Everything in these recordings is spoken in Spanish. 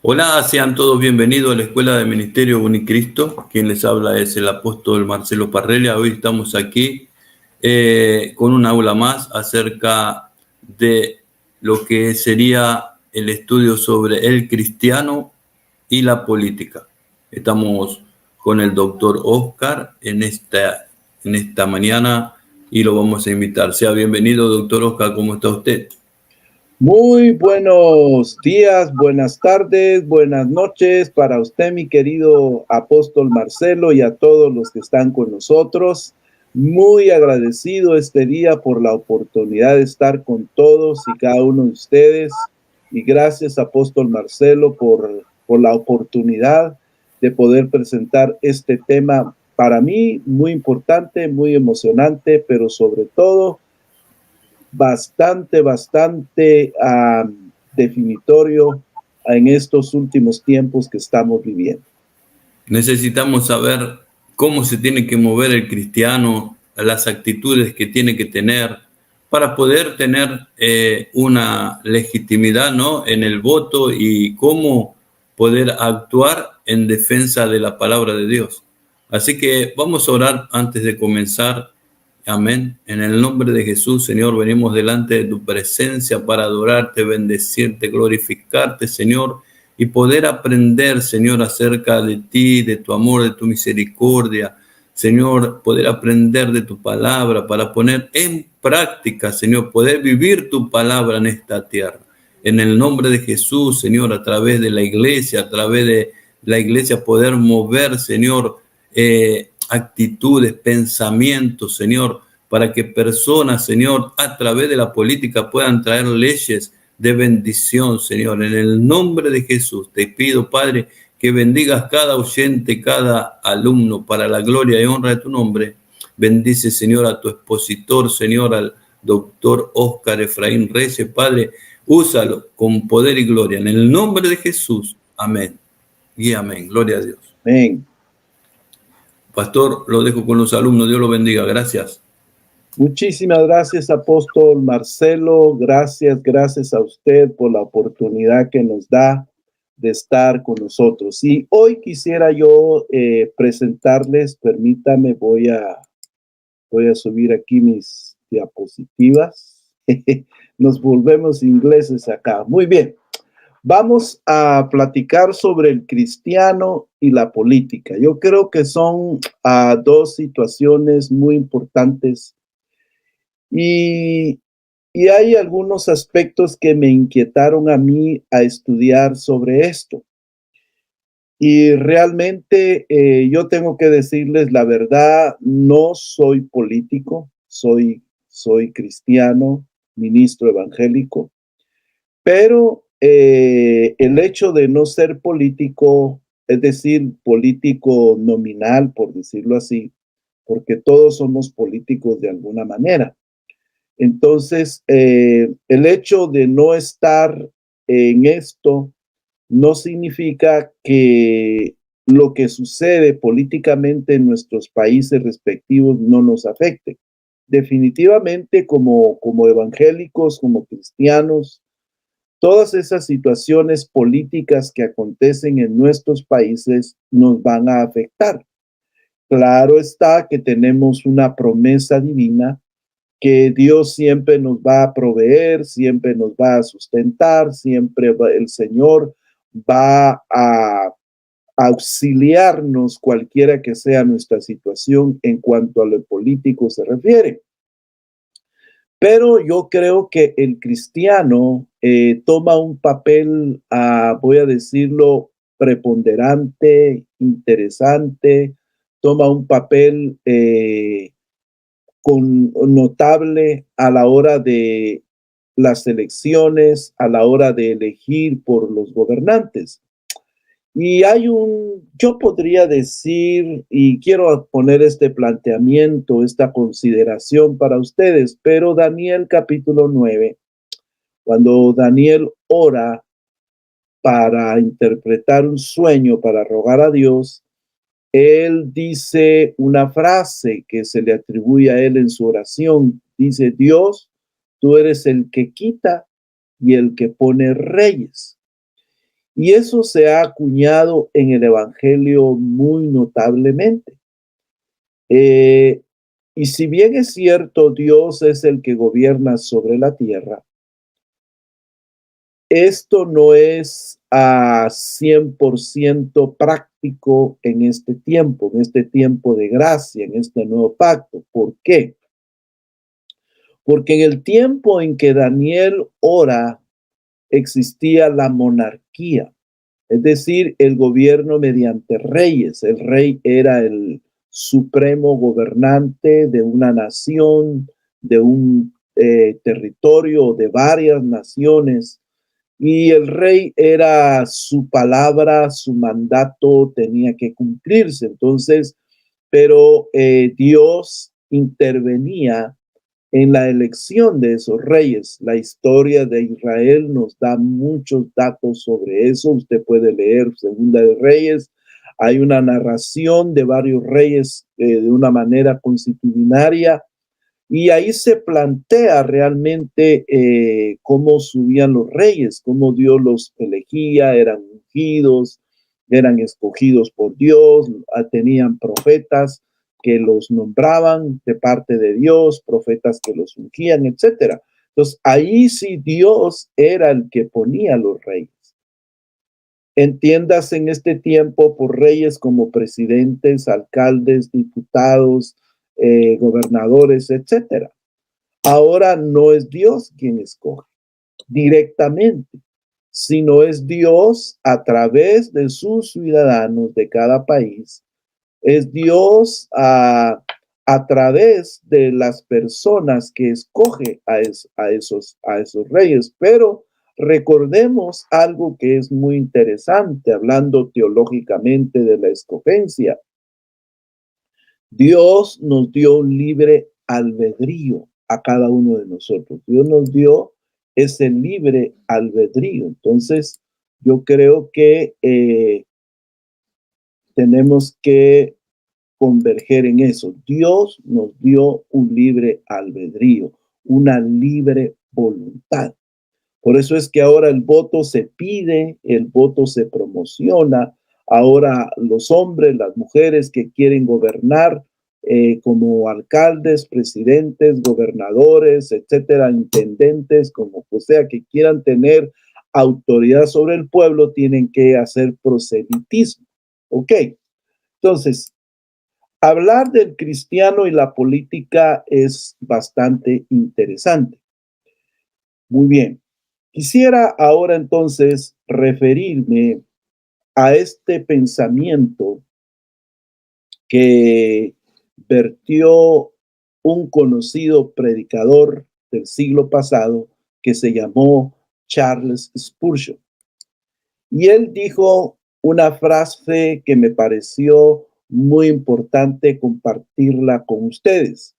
Hola, sean todos bienvenidos a la Escuela de Ministerio Unicristo. Quien les habla es el apóstol Marcelo Parrelia. Hoy estamos aquí con un aula más acerca de lo que sería el estudio sobre el cristiano y la política. Estamos con el doctor Oscar en esta mañana y lo vamos a invitar. Sea bienvenido, doctor Oscar. ¿Cómo está usted? Muy buenos días, buenas tardes, buenas noches para usted, mi querido apóstol Marcelo, y a todos los que están con nosotros. Muy agradecido este día por la oportunidad de estar con todos y cada uno de ustedes. Y gracias, apóstol Marcelo, por la oportunidad de poder presentar este tema para mí muy importante, muy emocionante, pero sobre todo bastante definitorio en estos últimos tiempos que estamos viviendo. Necesitamos saber cómo se tiene que mover el cristiano, las actitudes que tiene que tener para poder tener una legitimidad, ¿no?, en el voto y cómo poder actuar en defensa de la palabra de Dios. Así que vamos a orar antes de comenzar. Amén. En el nombre de Jesús, Señor, venimos delante de tu presencia para adorarte, bendecirte, glorificarte, Señor, y poder aprender, Señor, acerca de ti, de tu amor, de tu misericordia. Señor, poder aprender de tu palabra para poner en práctica, Señor, poder vivir tu palabra en esta tierra. En el nombre de Jesús, Señor, a través de la iglesia, a través de la iglesia poder mover, Señor, actitudes, pensamientos, Señor, para que personas, Señor, a través de la política puedan traer leyes de bendición, Señor. En el nombre de Jesús te pido, Padre, que bendigas cada oyente, cada alumno, para la gloria y honra de tu nombre. Bendice, Señor, a tu expositor, Señor, al doctor Oscar Efraín Reyes, Padre, úsalo con poder y gloria. En el nombre de Jesús, amén. Y amén. Gloria a Dios. Amén. Pastor, lo dejo con los alumnos. Dios lo bendiga. Gracias. Muchísimas gracias, apóstol Marcelo. Gracias a usted por la oportunidad que nos da de estar con nosotros. Y hoy quisiera yo presentarles, permítame, voy a subir aquí mis diapositivas. Nos volvemos ingleses acá. Muy bien. Vamos a platicar sobre el cristiano y la política. Yo creo que son dos situaciones muy importantes y hay algunos aspectos que me inquietaron a mí a estudiar sobre esto. Y realmente yo tengo que decirles la verdad, no soy político, soy cristiano, ministro evangélico, pero el hecho de no ser político, es decir, político nominal, por decirlo así, porque todos somos políticos de alguna manera. Entonces, el hecho de no estar en esto no significa que lo que sucede políticamente en nuestros países respectivos no nos afecte. Definitivamente, como evangélicos, como cristianos, todas esas situaciones políticas que acontecen en nuestros países nos van a afectar. Claro está que tenemos una promesa divina que Dios siempre nos va a proveer, siempre nos va a sustentar, el Señor va a auxiliarnos cualquiera que sea nuestra situación en cuanto a lo político se refiere. Pero yo creo que el cristiano toma un papel, voy a decirlo, preponderante, interesante, toma un papel notable a la hora de las elecciones, a la hora de elegir por los gobernantes. Y yo podría decir, y quiero poner este planteamiento, esta consideración para ustedes, pero Daniel capítulo 9, cuando Daniel ora para interpretar un sueño, para rogar a Dios, él dice una frase que se le atribuye a él en su oración. Dice: Dios, tú eres el que quita y el que pone reyes. Y eso se ha acuñado en el Evangelio muy notablemente. Y si bien es cierto, Dios es el que gobierna sobre la tierra, esto no es a 100% práctico en este tiempo de gracia, en este nuevo pacto. ¿Por qué? Porque en el tiempo en que Daniel ora, existía la monarquía, es decir, el gobierno mediante reyes. El rey era el supremo gobernante de una nación, de un territorio, de varias naciones. Y el rey era su palabra, su mandato tenía que cumplirse. Entonces, pero Dios intervenía en la elección de esos reyes. La historia de Israel nos da muchos datos sobre eso. Usted puede leer Segunda de Reyes. Hay una narración de varios reyes de una manera consuetudinaria. Y ahí se plantea realmente cómo subían los reyes, cómo Dios los elegía, eran ungidos, eran escogidos por Dios, tenían profetas que los nombraban de parte de Dios, profetas que los ungían, etcétera. Entonces, ahí sí Dios era el que ponía los reyes. Entiendas en este tiempo por reyes como presidentes, alcaldes, diputados, gobernadores, etcétera. Ahora no es Dios quien escoge directamente, sino es Dios a través de sus ciudadanos de cada país. Es Dios a través de las personas que escoge a esos reyes. Pero recordemos algo que es muy interesante, hablando teológicamente de la escogencia. Dios nos dio un libre albedrío a cada uno de nosotros. Dios nos dio ese libre albedrío. Entonces, yo creo que tenemos que converger en eso. Dios nos dio un libre albedrío, una libre voluntad. Por eso es que ahora el voto se pide, el voto se promociona. Ahora los hombres, las mujeres que quieren gobernar como alcaldes, presidentes, gobernadores, etcétera, intendentes, como sea que quieran tener autoridad sobre el pueblo, tienen que hacer proselitismo. Ok, entonces, hablar del cristiano y la política es bastante interesante. Muy bien. Quisiera ahora entonces referirme a este pensamiento que vertió un conocido predicador del siglo pasado que se llamó Charles Spurgeon. Y él dijo una frase que me pareció muy importante compartirla con ustedes.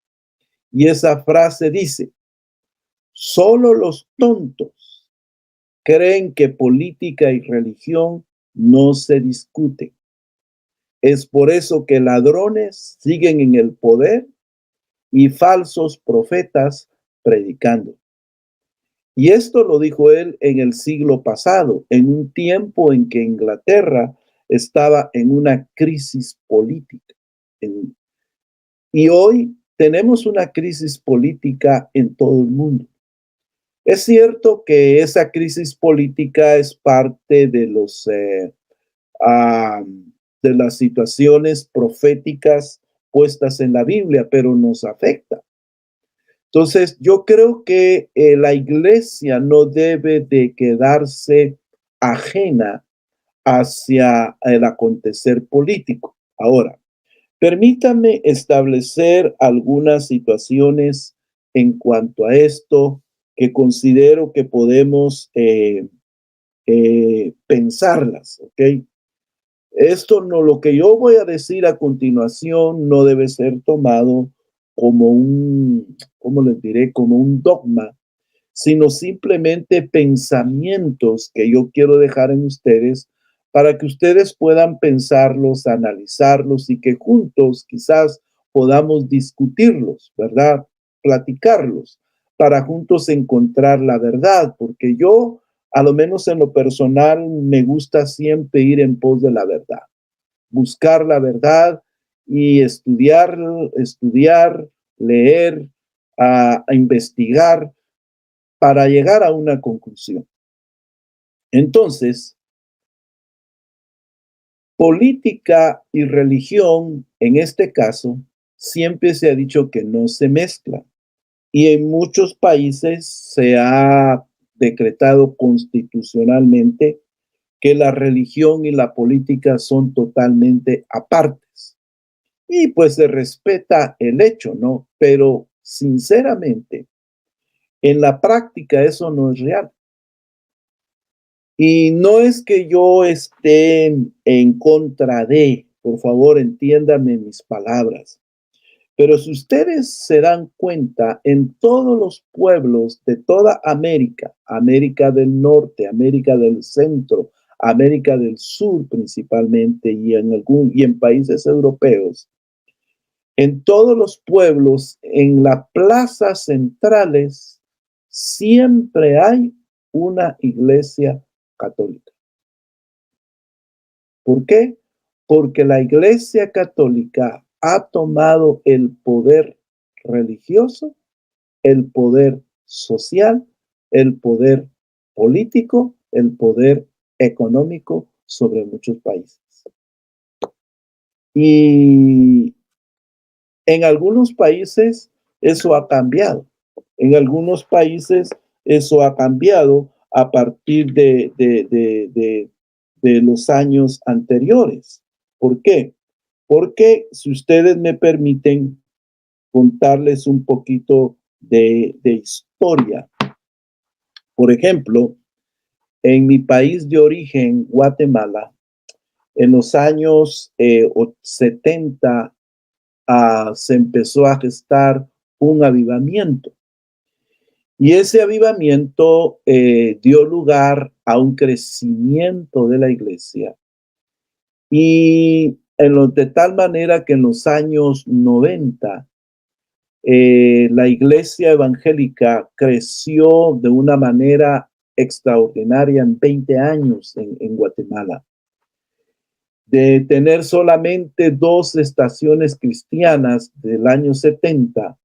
Y esa frase dice: solo los tontos creen que política y religión no se discuten. Es por eso que ladrones siguen en el poder y falsos profetas predicando. Y esto lo dijo él en el siglo pasado, en un tiempo en que Inglaterra estaba en una crisis política. Y hoy tenemos una crisis política en todo el mundo. Es cierto que esa crisis política es parte de de las situaciones proféticas puestas en la Biblia, pero nos afecta. Entonces, yo creo que la iglesia no debe de quedarse ajena hacia el acontecer político. Ahora, permítame establecer algunas situaciones en cuanto a esto que considero que podemos pensarlas, ¿ok? Esto no, lo que yo voy a decir a continuación no debe ser tomado como ¿cómo les diré? Como un dogma, sino simplemente pensamientos que yo quiero dejar en ustedes para que ustedes puedan pensarlos, analizarlos y que juntos quizás podamos discutirlos, ¿verdad? Platicarlos para juntos encontrar la verdad, porque yo a lo menos en lo personal, me gusta siempre ir en pos de la verdad, buscar la verdad y estudiar, leer, a investigar para llegar a una conclusión. Entonces, política y religión, en este caso, siempre se ha dicho que no se mezclan. Y en muchos países se ha decretado constitucionalmente que la religión y la política son totalmente apartes. Y pues se respeta el hecho, ¿no? Pero sinceramente, en la práctica eso no es real. Y no es que yo esté en contra de, por favor, entiéndame mis palabras. Pero si ustedes se dan cuenta, en todos los pueblos de toda América, América del Norte, América del Centro, América del Sur principalmente, y en países europeos, en todos los pueblos, en las plazas centrales, siempre hay una iglesia católica. ¿Por qué? Porque la iglesia católica ha tomado el poder religioso, el poder social, el poder político, el poder económico sobre muchos países. Y en algunos países eso ha cambiado. En algunos países eso ha cambiado a partir de los años anteriores. ¿Por qué? Porque si ustedes me permiten contarles un poquito de historia. Por ejemplo, en mi país de origen, Guatemala, en los años 70 se empezó a gestar un avivamiento. Y ese avivamiento dio lugar a un crecimiento de la iglesia. Y de tal manera que en los años 90, la iglesia evangélica creció de una manera extraordinaria en 20 años en Guatemala. De tener solamente 2 estaciones cristianas del año 70,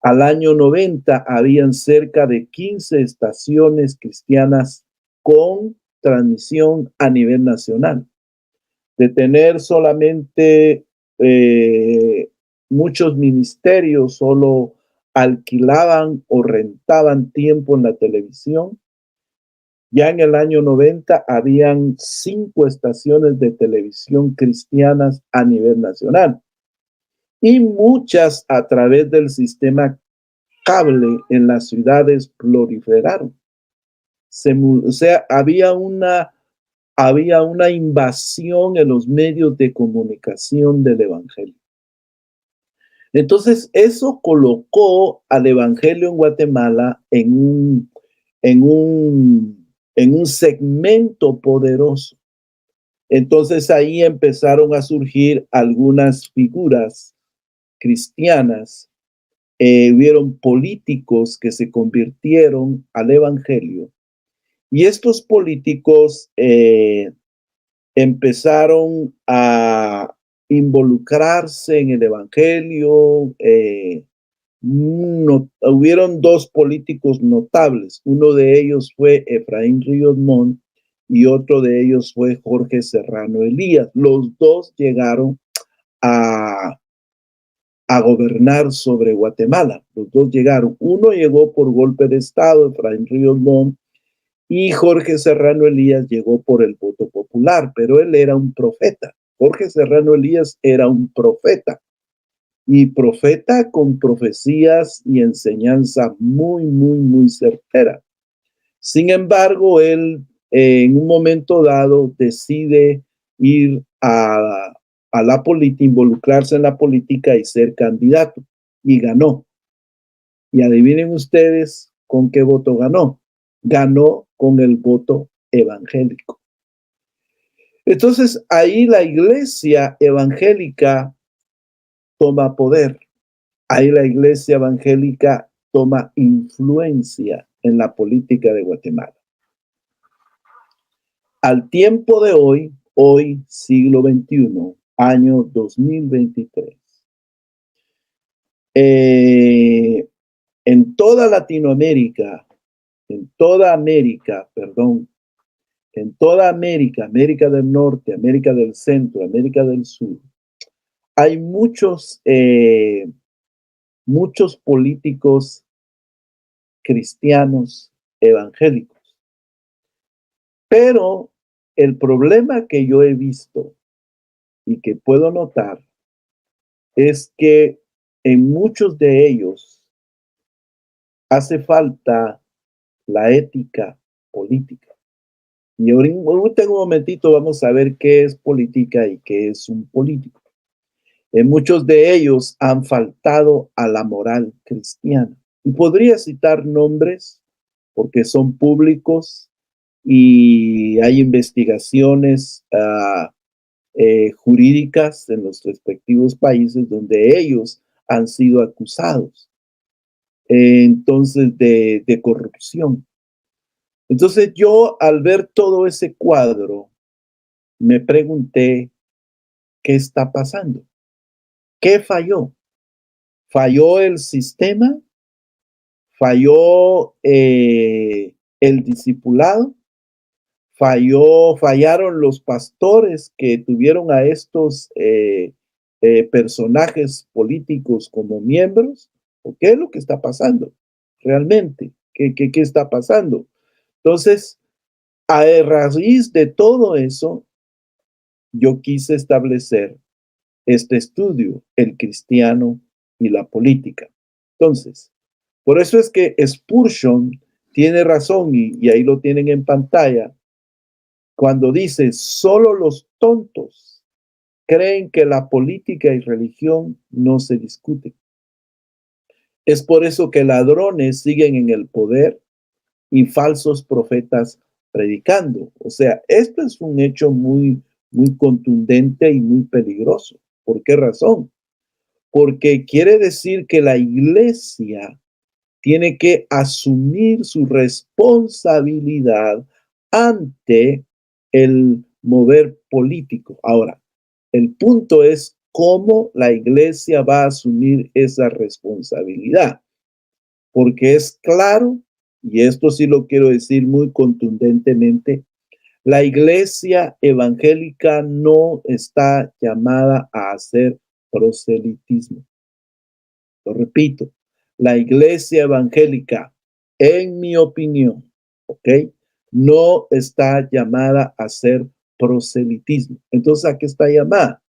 al año 90 habían cerca de 15 estaciones cristianas con transmisión a nivel nacional. De tener solamente muchos ministerios solo alquilaban o rentaban tiempo en la televisión. Ya en el año 90 habían 5 estaciones de televisión cristianas a nivel nacional y muchas a través del sistema cable en las ciudades proliferaron. O sea, había una invasión en los medios de comunicación del evangelio. Entonces, eso colocó al evangelio en Guatemala en un segmento poderoso. Entonces, ahí empezaron a surgir algunas figuras cristianas. Hubieron políticos que se convirtieron al evangelio. Y estos políticos empezaron a involucrarse en el evangelio. Hubieron 2 políticos notables. Uno de ellos fue Efraín Ríos Montt y otro de ellos fue Jorge Serrano Elías. Los 2 llegaron a gobernar sobre Guatemala. Los 2 llegaron. Uno llegó por golpe de Estado, Efraín Ríos Montt, y Jorge Serrano Elías llegó por el voto popular, pero él era un profeta. Jorge Serrano Elías era un profeta, y profeta con profecías y enseñanza muy, muy, muy certera. Sin embargo, él en un momento dado decide ir a la política, involucrarse en la política y ser candidato, y ganó. Y adivinen ustedes con qué voto ganó. Ganó con el voto evangélico. Entonces, ahí la iglesia evangélica toma poder. Ahí la iglesia evangélica toma influencia en la política de Guatemala. al tiempo de hoy siglo XXI, año 2023. En toda Latinoamérica, en toda América, América del Norte, América del Centro, América del Sur, hay muchos políticos cristianos evangélicos. Pero el problema que yo he visto y que puedo notar es que en muchos de ellos hace falta la ética política. Y ahorita en un momentito vamos a ver qué es política y qué es un político. En muchos de ellos han faltado a la moral cristiana. Y podría citar nombres porque son públicos y hay investigaciones jurídicas en los respectivos países donde ellos han sido acusados entonces de corrupción. Entonces yo al ver todo ese cuadro me pregunté, ¿qué está pasando? ¿Qué falló? ¿Falló el sistema? ¿Falló el discipulado? ¿Fallaron los pastores que tuvieron a estos personajes políticos como miembros? ¿O qué es lo que está pasando realmente? ¿Qué está pasando? Entonces, a raíz de todo eso, yo quise establecer este estudio, el cristiano y la política. Entonces, por eso es que Spurgeon tiene razón, y ahí lo tienen en pantalla, cuando dice, solo los tontos creen que la política y religión no se discuten. Es por eso que ladrones siguen en el poder y falsos profetas predicando. O sea, esto es un hecho muy contundente y muy peligroso. ¿Por qué razón? Porque quiere decir que la iglesia tiene que asumir su responsabilidad ante el mover político. Ahora, el punto es cómo la iglesia va a asumir esa responsabilidad. Porque es claro, y esto sí lo quiero decir muy contundentemente, la iglesia evangélica no está llamada a hacer proselitismo. Lo repito, la iglesia evangélica, en mi opinión, ¿ok? No está llamada a hacer proselitismo. Entonces, ¿a qué está llamada?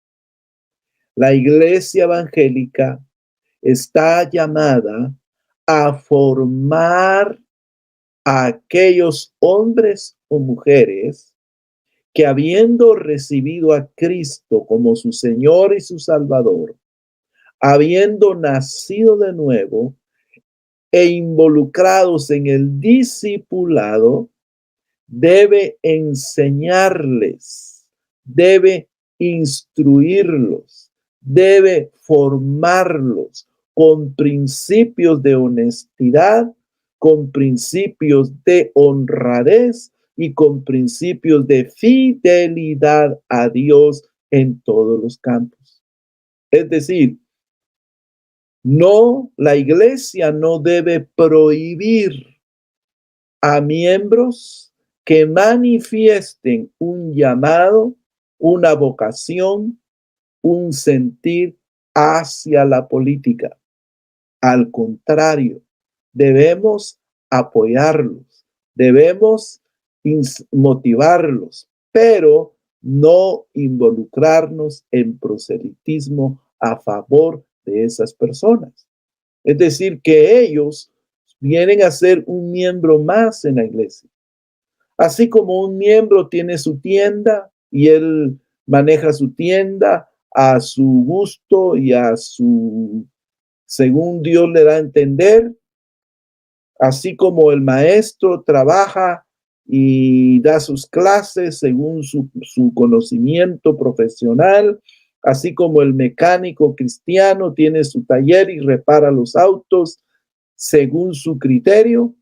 La iglesia evangélica está llamada a formar a aquellos hombres o mujeres que habiendo recibido a Cristo como su Señor y su Salvador, habiendo nacido de nuevo e involucrados en el discipulado, debe enseñarles, debe instruirlos, debe formarlos con principios de honestidad, con principios de honradez y con principios de fidelidad a Dios en todos los campos. Es decir, no, la iglesia no debe prohibir a miembros que manifiesten un llamado, una vocación, un sentir hacia la política. Al contrario, debemos apoyarlos, debemos motivarlos, pero no involucrarnos en proselitismo a favor de esas personas. Es decir, que ellos vienen a ser un miembro más en la iglesia. Así como un miembro tiene su tienda y él maneja su tienda a su gusto y según Dios le da a entender, así como el maestro trabaja y da sus clases según su conocimiento profesional, así como el mecánico cristiano tiene su taller y repara los autos según su criterio,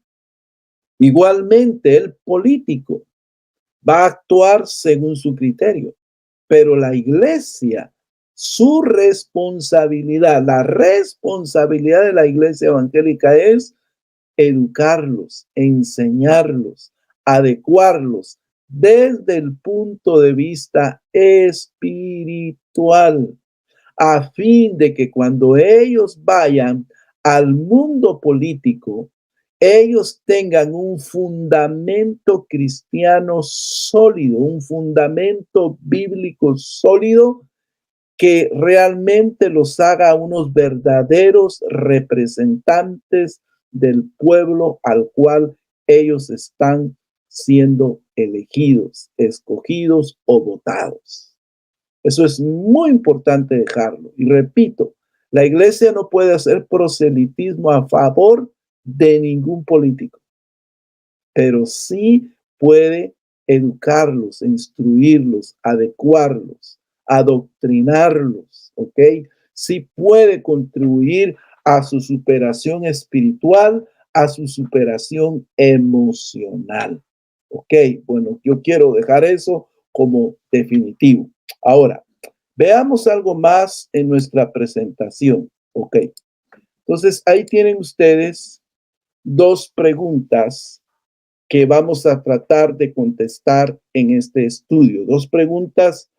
igualmente el político va a actuar según su criterio. Pero la iglesia, su responsabilidad, la responsabilidad de la iglesia evangélica es educarlos, enseñarlos, adecuarlos desde el punto de vista espiritual, a fin de que cuando ellos vayan al mundo político, ellos tengan un fundamento cristiano sólido, un fundamento bíblico sólido que realmente los haga unos verdaderos representantes del pueblo al cual ellos están siendo elegidos, escogidos o votados. Eso es muy importante dejarlo. Y repito, la iglesia no puede hacer proselitismo a favor de ningún político, pero sí puede educarlos, instruirlos, adecuarlos, adoctrinarlos, ¿ok? Sí puede contribuir a su superación espiritual, a su superación emocional, ¿ok? Bueno, yo quiero dejar eso como definitivo. Ahora, veamos algo más en nuestra presentación, ¿ok? Entonces, ahí tienen ustedes dos preguntas que vamos a tratar de contestar en este estudio. Dos preguntas.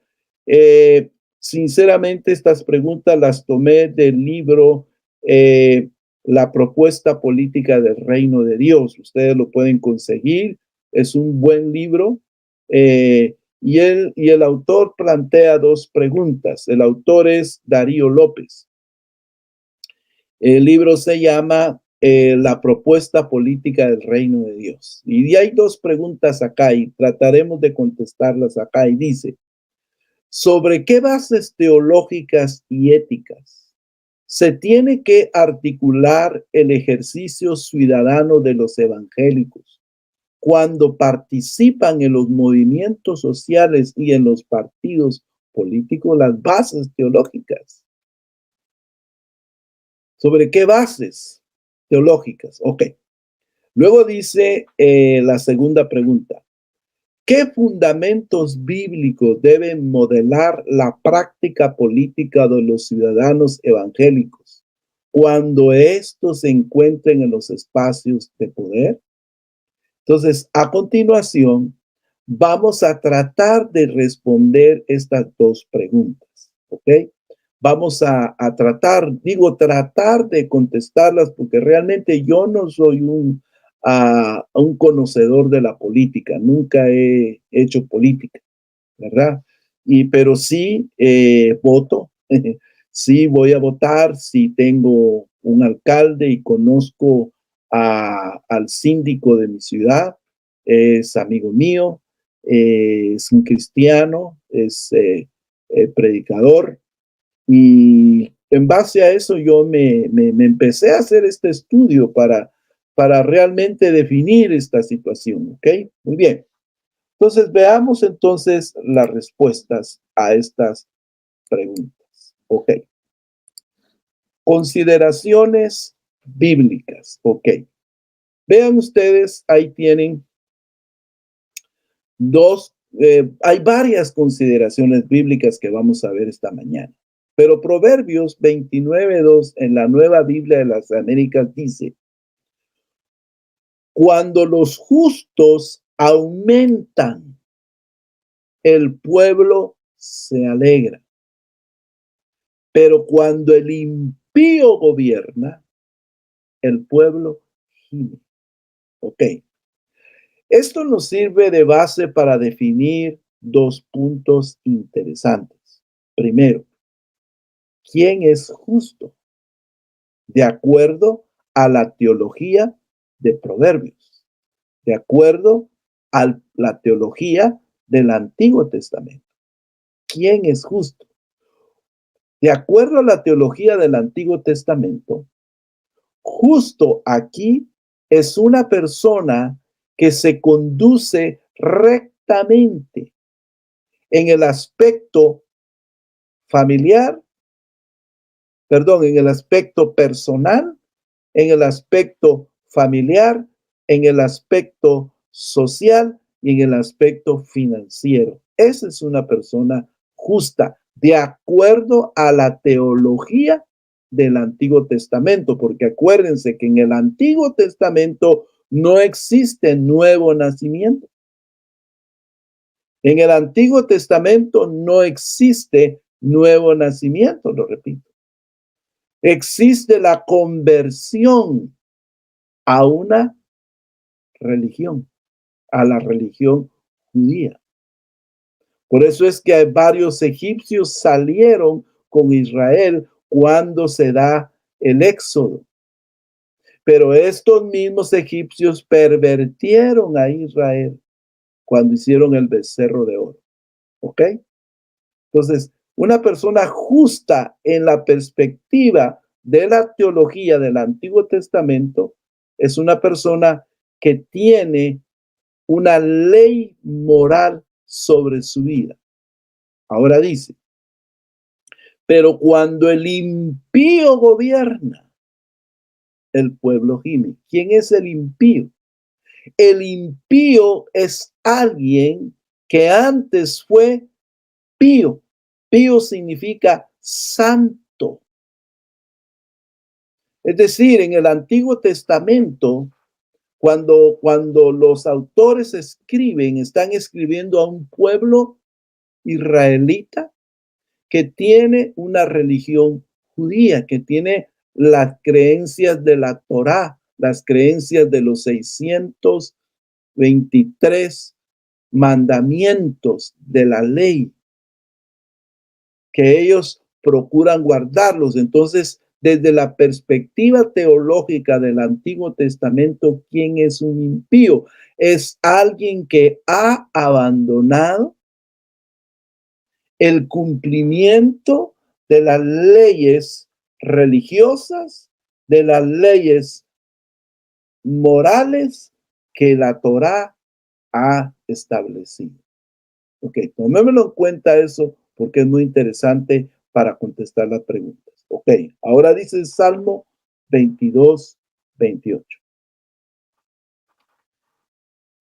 Sinceramente, estas preguntas las tomé del libro La propuesta política del reino de Dios. Ustedes lo pueden conseguir. Es un buen libro. Y el autor plantea dos preguntas. El autor es Darío López. El libro se llama La propuesta política del reino de Dios. Y hay dos preguntas acá y trataremos de contestarlas acá. Y dice, ¿sobre qué bases teológicas y éticas se tiene que articular el ejercicio ciudadano de los evangélicos cuando participan en los movimientos sociales y en los partidos políticos? Las bases teológicas. ¿Sobre qué bases teológicas? Ok. Luego dice la segunda pregunta. ¿Qué fundamentos bíblicos deben modelar la práctica política de los ciudadanos evangélicos cuando estos se encuentren en los espacios de poder? Entonces, a continuación, vamos a tratar de responder estas dos preguntas, ¿ok? Vamos a tratar de contestarlas porque realmente yo no soy un conocedor de la política, nunca he hecho política, ¿verdad? Pero sí voto, sí voy a votar, sí tengo un alcalde y conozco al síndico de mi ciudad, es amigo mío, es un cristiano, es predicador. Y en base a eso yo me empecé a hacer este estudio para realmente definir esta situación, ¿ok? Muy bien. Entonces, veamos entonces las respuestas a estas preguntas, ¿ok? Consideraciones bíblicas, ¿ok? Vean ustedes, ahí tienen hay varias consideraciones bíblicas que vamos a ver esta mañana. Pero Proverbios 29:2 en la Nueva Biblia de las Américas dice, cuando los justos aumentan, el pueblo se alegra. Pero cuando el impío gobierna, el pueblo gime. Ok. Esto nos sirve de base para definir dos puntos interesantes. Primero, ¿quién es justo? De acuerdo a la teología de Proverbios, de acuerdo a la teología del Antiguo Testamento. ¿Quién es justo? De acuerdo a la teología del Antiguo Testamento, justo aquí es una persona que se conduce rectamente en el aspecto familiar, en el aspecto personal, en el aspecto familiar, en el aspecto social y en el aspecto financiero. Esa es una persona justa, de acuerdo a la teología del Antiguo Testamento, porque acuérdense que en el Antiguo Testamento no existe nuevo nacimiento. En el Antiguo Testamento no existe nuevo nacimiento, lo repito. Existe la conversión a una religión, a la religión judía. Por eso es que varios egipcios salieron con Israel cuando se da el éxodo. Pero estos mismos egipcios pervertieron a Israel cuando hicieron el becerro de oro. ¿Ok? Entonces, una persona justa en la perspectiva de la teología del Antiguo Testamento es una persona que tiene una ley moral sobre su vida. Ahora dice, pero cuando el impío gobierna, el pueblo gime. ¿Quién es el impío? El impío es alguien que antes fue pío. Pío significa santo. Es decir, en el Antiguo Testamento, cuando los autores escriben, están escribiendo a un pueblo israelita que tiene una religión judía, que tiene las creencias de la Torá, las creencias de los 623 mandamientos de la ley, que ellos procuran guardarlos. Entonces, desde la perspectiva teológica del Antiguo Testamento, ¿quién es un impío? Es alguien que ha abandonado el cumplimiento de las leyes religiosas, de las leyes morales que la Torá ha establecido. Ok, tomémoslo en cuenta eso porque es muy interesante para contestar las preguntas. Ok, ahora dice el Salmo 22, 28.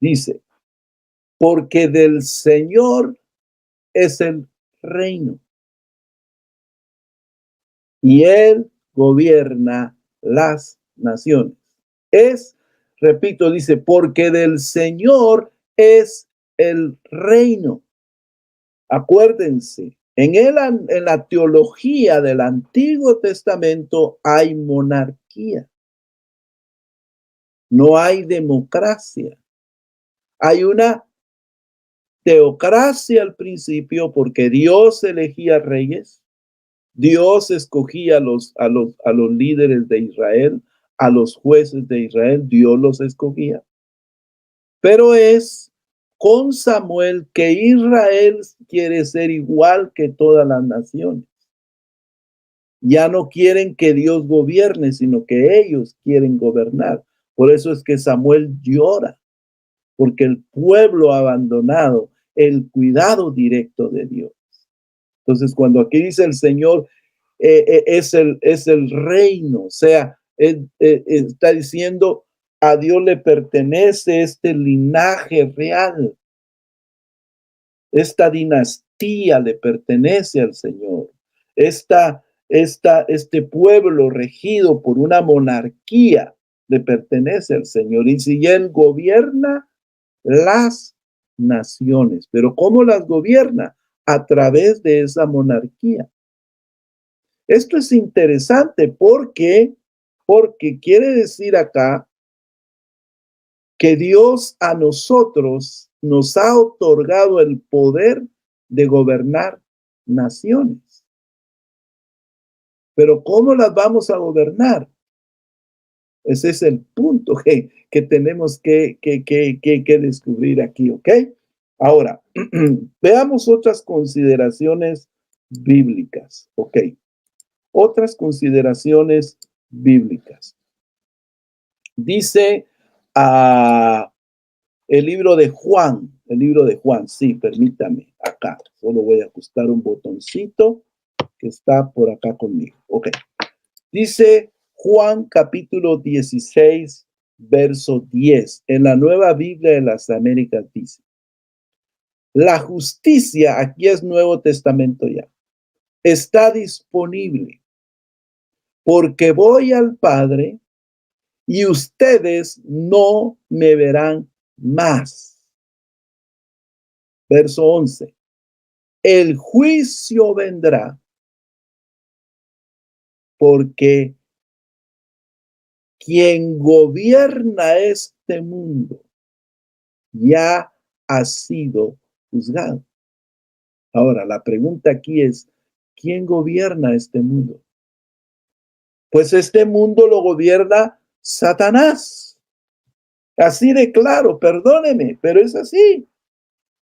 Dice, porque del Señor es el reino y Él gobierna las naciones. Repito, dice, porque del Señor es el reino. Acuérdense, en la teología del Antiguo Testamento hay monarquía. No hay democracia. Hay una teocracia al principio porque Dios elegía reyes. Dios escogía a los líderes de Israel, a los jueces de Israel. Dios los escogía. Pero es con Samuel que Israel quiere ser igual que todas las naciones. Ya no quieren que Dios gobierne, sino que ellos quieren gobernar. Por eso es que Samuel llora, porque el pueblo ha abandonado el cuidado directo de Dios. Entonces, cuando aquí dice el Señor, es el reino, o sea, está diciendo, a Dios le pertenece este linaje real. Esta dinastía le pertenece al Señor. Este pueblo regido por una monarquía le pertenece al Señor. Y si Él gobierna las naciones, pero ¿cómo las gobierna? A través de esa monarquía. Esto es interesante porque quiere decir acá que Dios a nosotros nos ha otorgado el poder de gobernar naciones. Pero ¿cómo las vamos a gobernar? Ese es el punto que tenemos que descubrir aquí, ¿ok? Ahora, veamos otras consideraciones bíblicas, ¿ok? Otras consideraciones bíblicas. Dice el libro de Juan, sí, permítame, acá, solo voy a ajustar un botoncito que está por acá conmigo, ok. Dice Juan capítulo 16, verso 10, en la Nueva Biblia de las Américas dice, La justicia, aquí es Nuevo Testamento ya, está disponible porque voy al Padre y ustedes no me verán más. Verso 11. El juicio vendrá porque quien gobierna este mundo ya ha sido juzgado. Ahora, la pregunta aquí es, ¿quién gobierna este mundo? Pues este mundo lo gobierna Satanás. Así de claro, perdóneme, pero es así.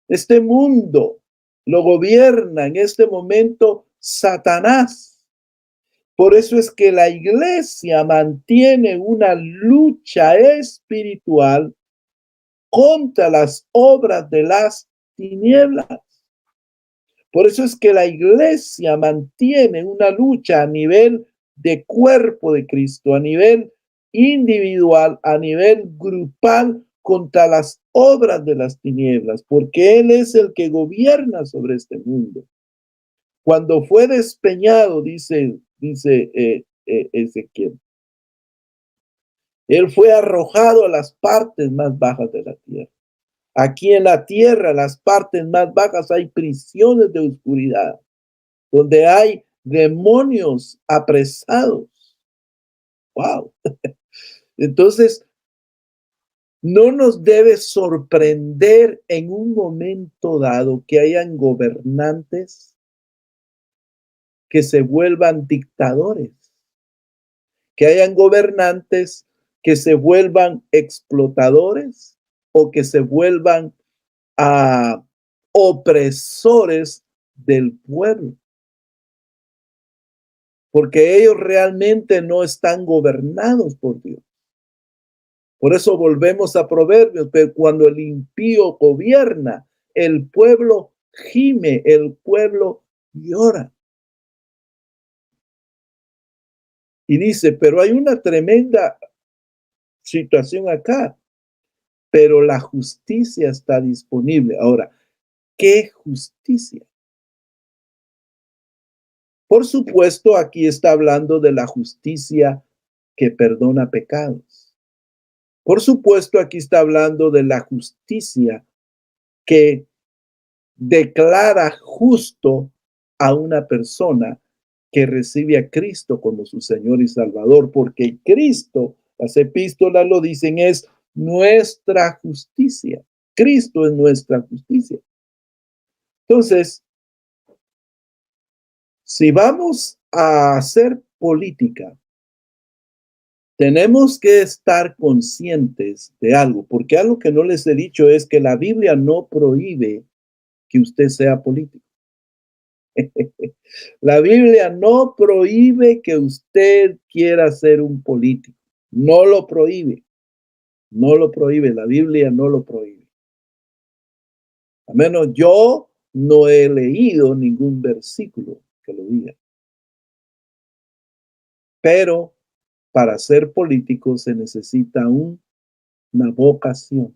Este mundo lo gobierna en este momento Satanás. Por eso es que la iglesia mantiene una lucha espiritual contra las obras de las tinieblas. Por eso es que la iglesia mantiene una lucha a nivel de cuerpo de Cristo, a nivel individual, a nivel grupal, contra las obras de las tinieblas, porque Él es el que gobierna sobre este mundo. Cuando fue despeñado, dice Ezequiel, Él fue arrojado a las partes más bajas de la tierra. Aquí en la tierra, las partes más bajas, hay prisiones de oscuridad, donde hay demonios apresados. Wow. Entonces, no nos debe sorprender en un momento dado que hayan gobernantes que se vuelvan dictadores, que hayan gobernantes que se vuelvan explotadores o que se vuelvan opresores del pueblo. Porque ellos realmente no están gobernados por Dios. Por eso volvemos a Proverbios, pero cuando el impío gobierna, el pueblo gime, el pueblo llora. Y dice, pero hay una tremenda situación acá, pero la justicia está disponible. Ahora, ¿qué justicia? Por supuesto, aquí está hablando de la justicia que perdona pecados. Por supuesto, aquí está hablando de la justicia que declara justo a una persona que recibe a Cristo como su Señor y Salvador, porque Cristo, las epístolas lo dicen, es nuestra justicia. Cristo es nuestra justicia. Entonces, si vamos a hacer política, tenemos que estar conscientes de algo, porque algo que no les he dicho es que la Biblia no prohíbe que usted sea político. La Biblia no prohíbe que usted quiera ser un político. No lo prohíbe. No lo prohíbe. La Biblia no lo prohíbe. A menos yo no he leído ningún versículo que lo diga. Pero para ser político se necesita una vocación,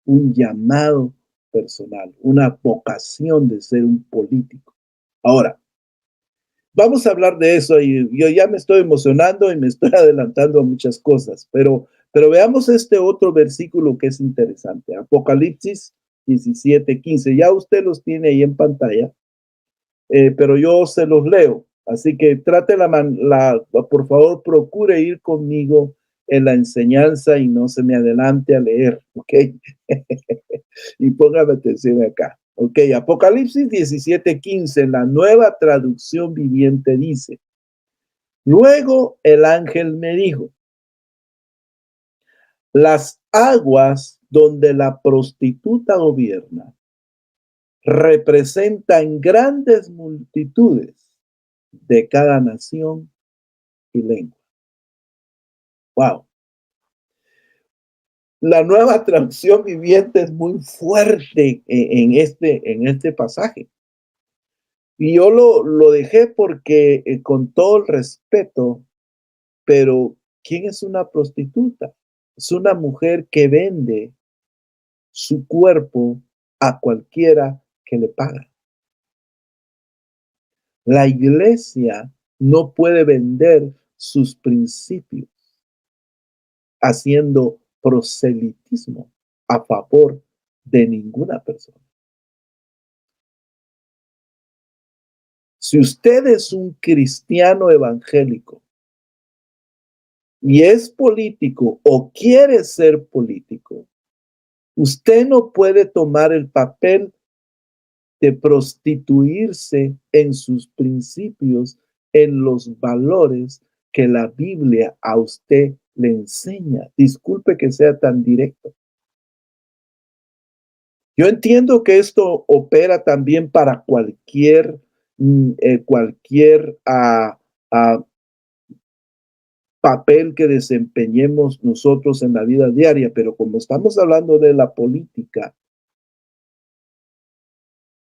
un llamado personal, una vocación de ser un político. Ahora, vamos a hablar de eso y yo ya me estoy emocionando y me estoy adelantando a muchas cosas, pero veamos este otro versículo que es interesante. Apocalipsis 17:15. Ya usted los tiene ahí en pantalla, pero yo se los leo. Así que trate por favor, procure ir conmigo en la enseñanza y no se me adelante a leer, ¿ok? Y póngame atención acá. Ok, Apocalipsis 17:15, la nueva traducción viviente dice, luego el ángel me dijo, las aguas donde la prostituta gobierna representan grandes multitudes de cada nación y lengua. Wow. La nueva traducción viviente es muy fuerte en este pasaje. Y yo lo dejé porque con todo el respeto, pero ¿quién es una prostituta? Es una mujer que vende su cuerpo a cualquiera que le paga. La iglesia no puede vender sus principios haciendo proselitismo a favor de ninguna persona. Si usted es un cristiano evangélico y es político o quiere ser político, usted no puede tomar el papel de prostituirse en sus principios, en los valores que la Biblia a usted le enseña. Disculpe que sea tan directo. Yo entiendo que esto opera también para cualquier papel que desempeñemos nosotros en la vida diaria, pero como estamos hablando de la política,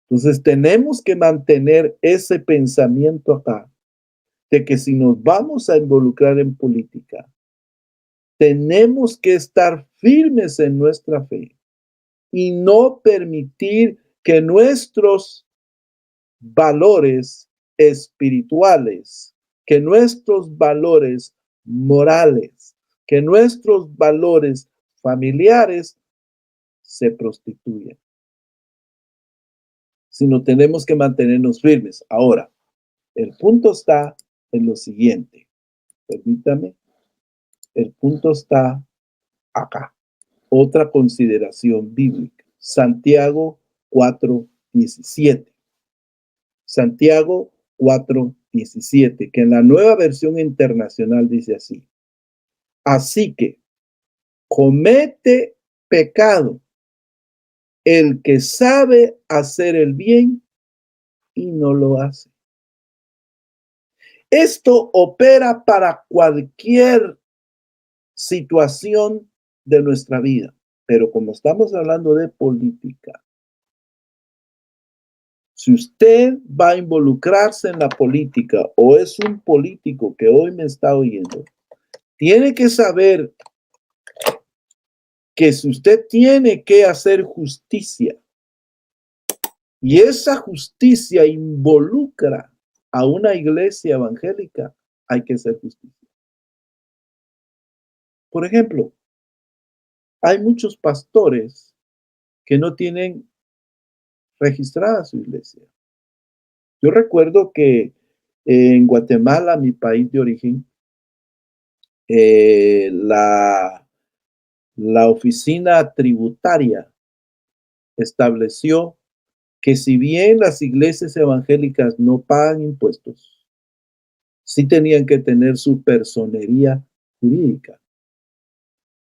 entonces tenemos que mantener ese pensamiento acá, de que si nos vamos a involucrar en política, tenemos que estar firmes en nuestra fe y no permitir que nuestros valores espirituales, que nuestros valores morales, que nuestros valores familiares se prostituyan. Sino tenemos que mantenernos firmes. Ahora, el punto está en lo siguiente. Permítame. El punto está acá. Otra consideración bíblica. Santiago 4:17. Santiago 4:17, que en la Nueva Versión Internacional dice así: así que comete pecado el que sabe hacer el bien y no lo hace. Esto opera para cualquier situación de nuestra vida, pero como estamos hablando de política, si usted va a involucrarse en la política o es un político que hoy me está oyendo, tiene que saber que si usted tiene que hacer justicia y esa justicia involucra a una iglesia evangélica, hay que hacer justicia. Por ejemplo, hay muchos pastores que no tienen registrada su iglesia. Yo recuerdo que en Guatemala, mi país de origen, la oficina tributaria estableció que si bien las iglesias evangélicas no pagan impuestos, sí tenían que tener su personería jurídica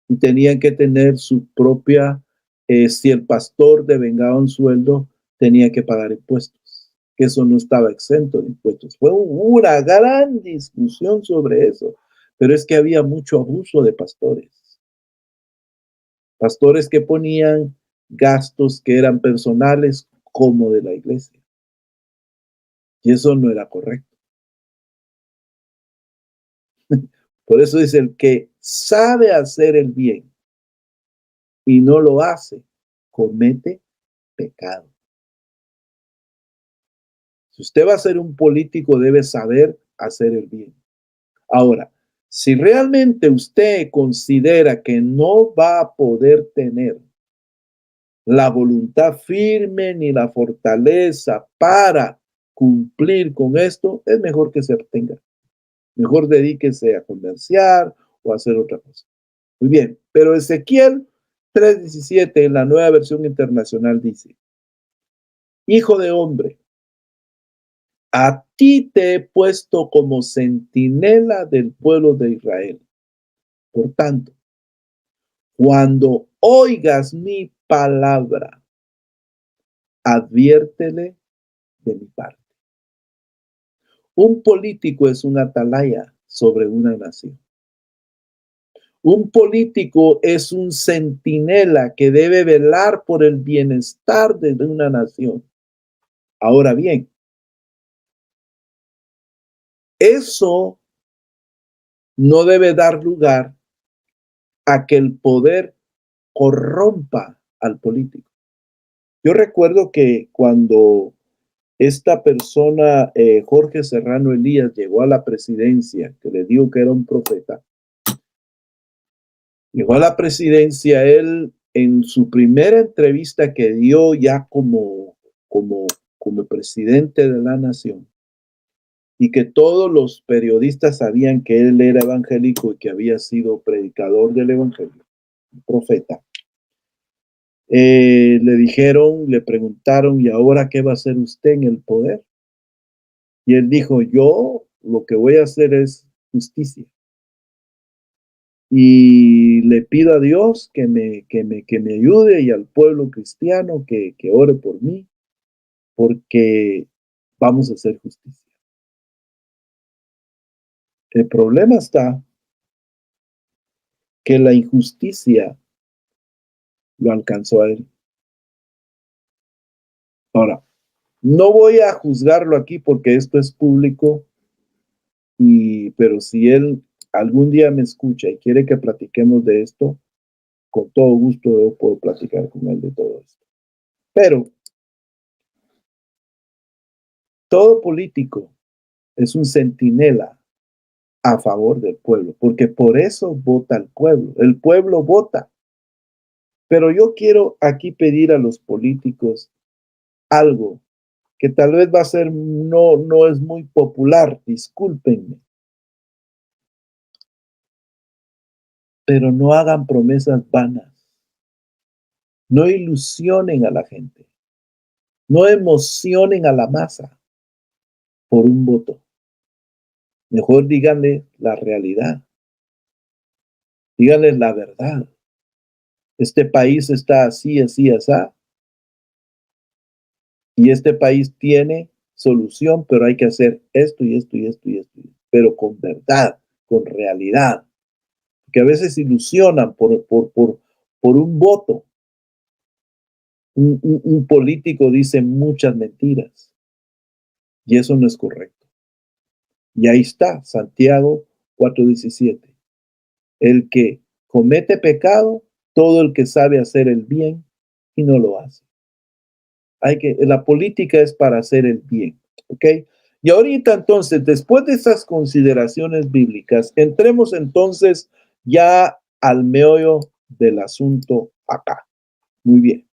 y tenían que tener su propia, si el pastor devengaba un sueldo, tenía que pagar impuestos, que eso no estaba exento de impuestos. Fue una gran discusión sobre eso, pero es que había mucho abuso de pastores. Pastores que ponían gastos que eran personales como de la iglesia. Y eso no era correcto. Por eso dice, el que sabe hacer el bien y no lo hace, comete pecado. Si usted va a ser un político, debe saber hacer el bien. Ahora, si realmente usted considera que no va a poder tener la voluntad firme ni la fortaleza para cumplir con esto, es mejor que se abstenga. Mejor dedíquese a comerciar o a hacer otra cosa. Muy bien, pero Ezequiel 3:17 en la Nueva Versión Internacional dice: hijo de hombre, a ti te he puesto como centinela del pueblo de Israel. Por tanto, cuando oigas mi palabra, adviértele de mi parte. Un político es un atalaya sobre una nación. Un político es un centinela que debe velar por el bienestar de una nación. Ahora bien, eso no debe dar lugar a que el poder corrompa al político. Yo recuerdo que cuando esta persona, Jorge Serrano Elías, llegó a la presidencia, que le digo que era un profeta, llegó a la presidencia, él en su primera entrevista que dio ya como presidente de la nación, y que todos los periodistas sabían que él era evangélico y que había sido predicador del evangelio, un profeta. Le dijeron, le preguntaron, ¿y ahora qué va a hacer usted en el poder? Y él dijo, yo lo que voy a hacer es justicia. Y le pido a Dios que me ayude y al pueblo cristiano que ore por mí, porque vamos a hacer justicia. El problema está que la injusticia lo alcanzó a él. Ahora, no voy a juzgarlo aquí porque esto es público, pero si él algún día me escucha y quiere que platiquemos de esto, con todo gusto yo puedo platicar con él de todo esto. Pero todo político es un centinela a favor del pueblo, porque por eso vota el pueblo vota. Pero yo quiero aquí pedir a los políticos algo que tal vez va a ser, no es muy popular, discúlpenme, pero no hagan promesas vanas, no ilusionen a la gente, no emocionen a la masa por un voto. Mejor díganle la realidad, díganle la verdad. Este país está así, así, así, y este país tiene solución, pero hay que hacer esto y esto y esto y esto, pero con verdad, con realidad, que a veces ilusionan por un voto. Un político dice muchas mentiras y eso no es correcto. Y ahí está, Santiago 4:17. El que comete pecado, todo el que sabe hacer el bien y no lo hace. La política es para hacer el bien, ¿ok? Y ahorita entonces, después de esas consideraciones bíblicas, entremos entonces ya al meollo del asunto acá. Muy bien.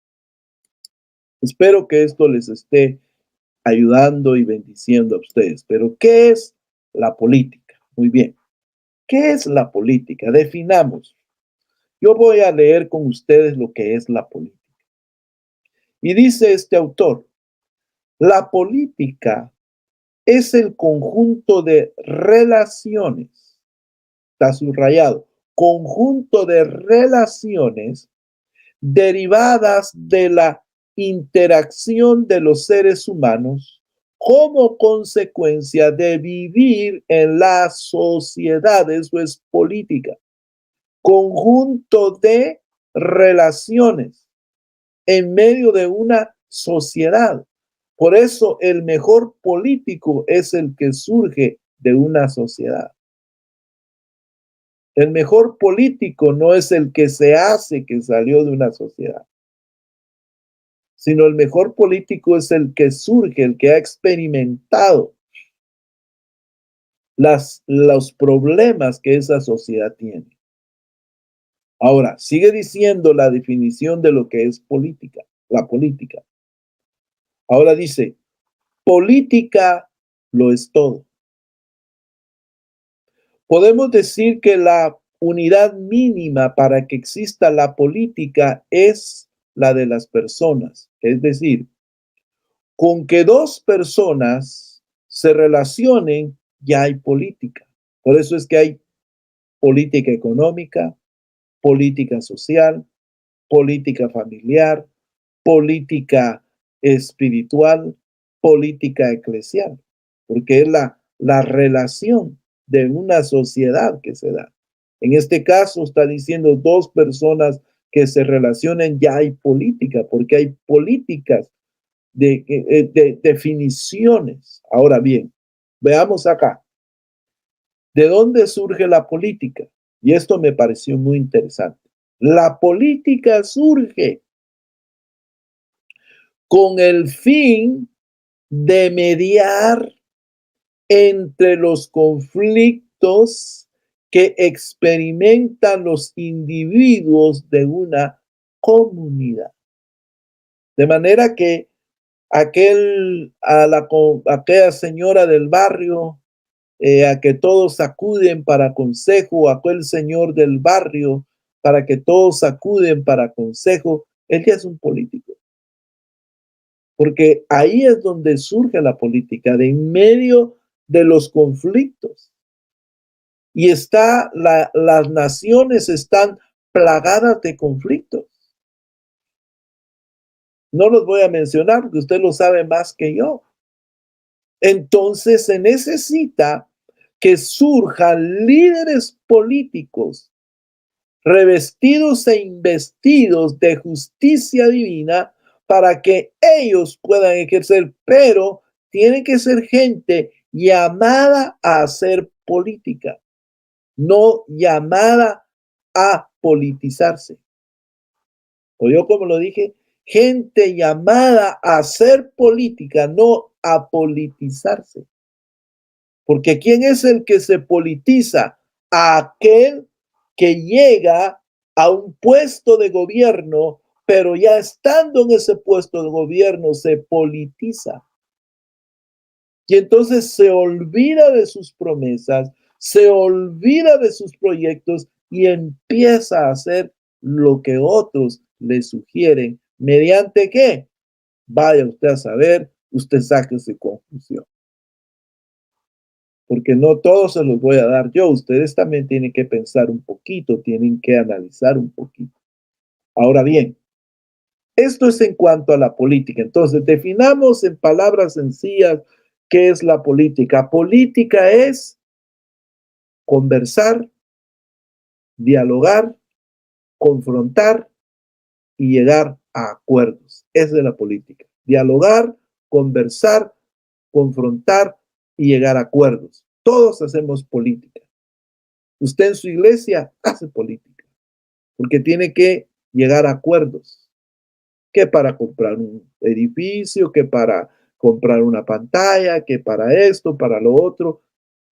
Espero que esto les esté ayudando y bendiciendo a ustedes. Pero, ¿qué es la política? Muy bien. ¿Qué es la política? Definamos. Yo voy a leer con ustedes lo que es la política. Y dice este autor, la política es el conjunto de relaciones, está subrayado, conjunto de relaciones derivadas de la interacción de los seres humanos como consecuencia de vivir en las sociedades, o es política, conjunto de relaciones en medio de una sociedad. Por eso el mejor político es el que surge de una sociedad. El mejor político no es el que se hace que salió de una sociedad, sino el mejor político es el que surge, el que ha experimentado los problemas que esa sociedad tiene. Ahora, sigue diciendo la definición de lo que es política, la política. Ahora dice, política lo es todo. Podemos decir que la unidad mínima para que exista la política es la de las personas. Es decir, con que dos personas se relacionen, ya hay política. Por eso es que hay política económica, política social, política familiar, política espiritual, política eclesial, porque es la relación de una sociedad que se da. En este caso está diciendo dos personas que se relacionen, ya hay política, porque hay políticas de definiciones. Ahora bien, veamos acá. ¿De dónde surge la política? Y esto me pareció muy interesante. La política surge con el fin de mediar entre los conflictos que experimentan los individuos de una comunidad. De manera que aquella señora del barrio, a que todos acuden para consejo, aquel señor del barrio, para que todos acuden para consejo, él ya es un político. Porque ahí es donde surge la política, de en medio de los conflictos. Y las naciones están plagadas de conflictos. No los voy a mencionar porque usted lo sabe más que yo. Entonces se necesita que surjan líderes políticos revestidos e investidos de justicia divina para que ellos puedan ejercer, pero tiene que ser gente llamada a hacer política, no llamada a politizarse. O yo, como lo dije, gente llamada a hacer política, no a politizarse. Porque ¿quién es el que se politiza? Aquel que llega a un puesto de gobierno, pero ya estando en ese puesto de gobierno se politiza. Y entonces se olvida de sus promesas, se olvida de sus proyectos y empieza a hacer lo que otros le sugieren. ¿Mediante qué? Vaya usted a saber, usted saque su conclusión. Porque no todos se los voy a dar yo. Ustedes también tienen que pensar un poquito, tienen que analizar un poquito. Ahora bien, esto es en cuanto a la política. Entonces, definamos en palabras sencillas qué es la política. Política es conversar, dialogar, confrontar y llegar a acuerdos. Esa es la política. Dialogar, conversar, confrontar y llegar a acuerdos. Todos hacemos política. Usted en su iglesia hace política, porque tiene que llegar a acuerdos, que para comprar un edificio, que para comprar una pantalla, que para esto, para lo otro.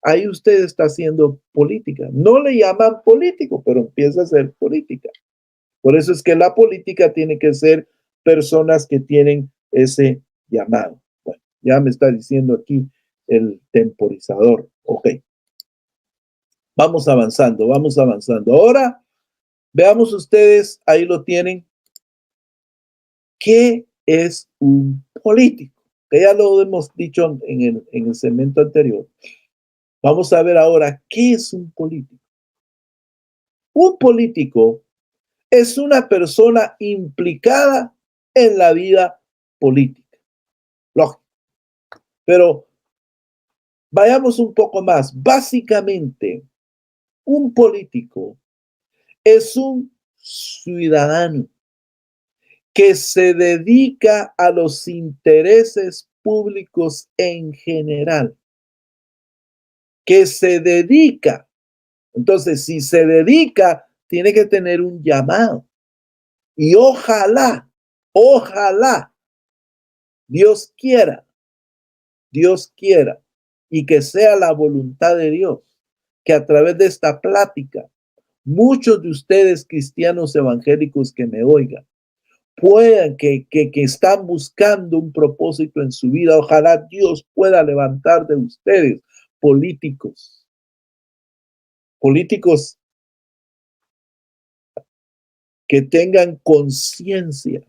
Ahí usted está haciendo política. No le llaman político, pero empieza a hacer política. Por eso es que la política tiene que ser personas que tienen ese llamado. Bueno, ya me está diciendo aquí el temporizador. Ok. Vamos avanzando, vamos avanzando. Ahora, veamos ustedes, ahí lo tienen. ¿Qué es un político? Que ya lo hemos dicho en el segmento anterior. Vamos a ver ahora, ¿qué es un político? Un político es una persona implicada en la vida política. Lógico. Pero vayamos un poco más. Básicamente, un político es un ciudadano que se dedica a los intereses públicos en general, que se dedica. Entonces, si se dedica, tiene que tener un llamado. Y ojalá Dios quiera, y que sea la voluntad de Dios, que a través de esta plática, muchos de ustedes cristianos evangélicos que me oigan, puedan, que están buscando un propósito en su vida, ojalá Dios pueda levantar de ustedes políticos que tengan conciencia,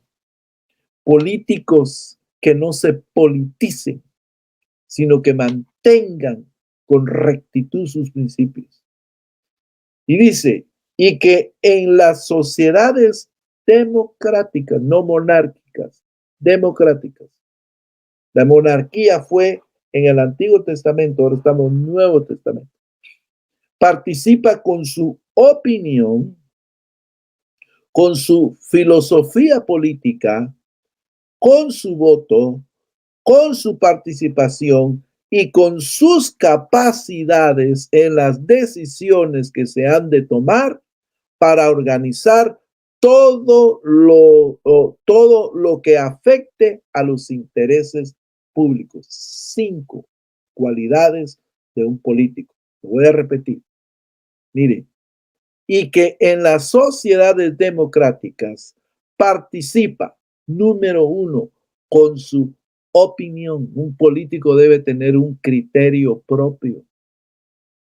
políticos que no se politicen, sino que mantengan con rectitud sus principios. Y dice, y que en las sociedades democráticas, no monárquicas, democráticas. La monarquía fue en el Antiguo Testamento, ahora estamos en el Nuevo Testamento. Participa con su opinión, con su filosofía política, con su voto, con su participación y con sus capacidades en las decisiones que se han de tomar para organizar todo lo que afecte a los intereses públicos. 5 cualidades de un político. Lo voy a repetir. Mire, y que en las sociedades democráticas participa, número 1, con su opinión. Un político debe tener un criterio propio,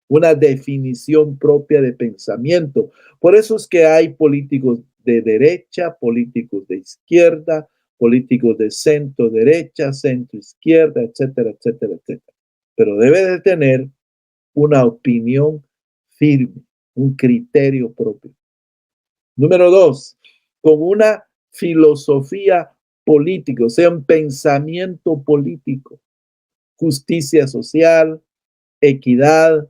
una definición propia de pensamiento. Por eso es que hay políticos de derecha, políticos de izquierda, políticos de centro derecha, centro izquierda, etcétera, etcétera, etcétera. Pero debe de tener una opinión firme, un criterio propio. Número 2, con una filosofía política, o sea, un pensamiento político, justicia social, equidad,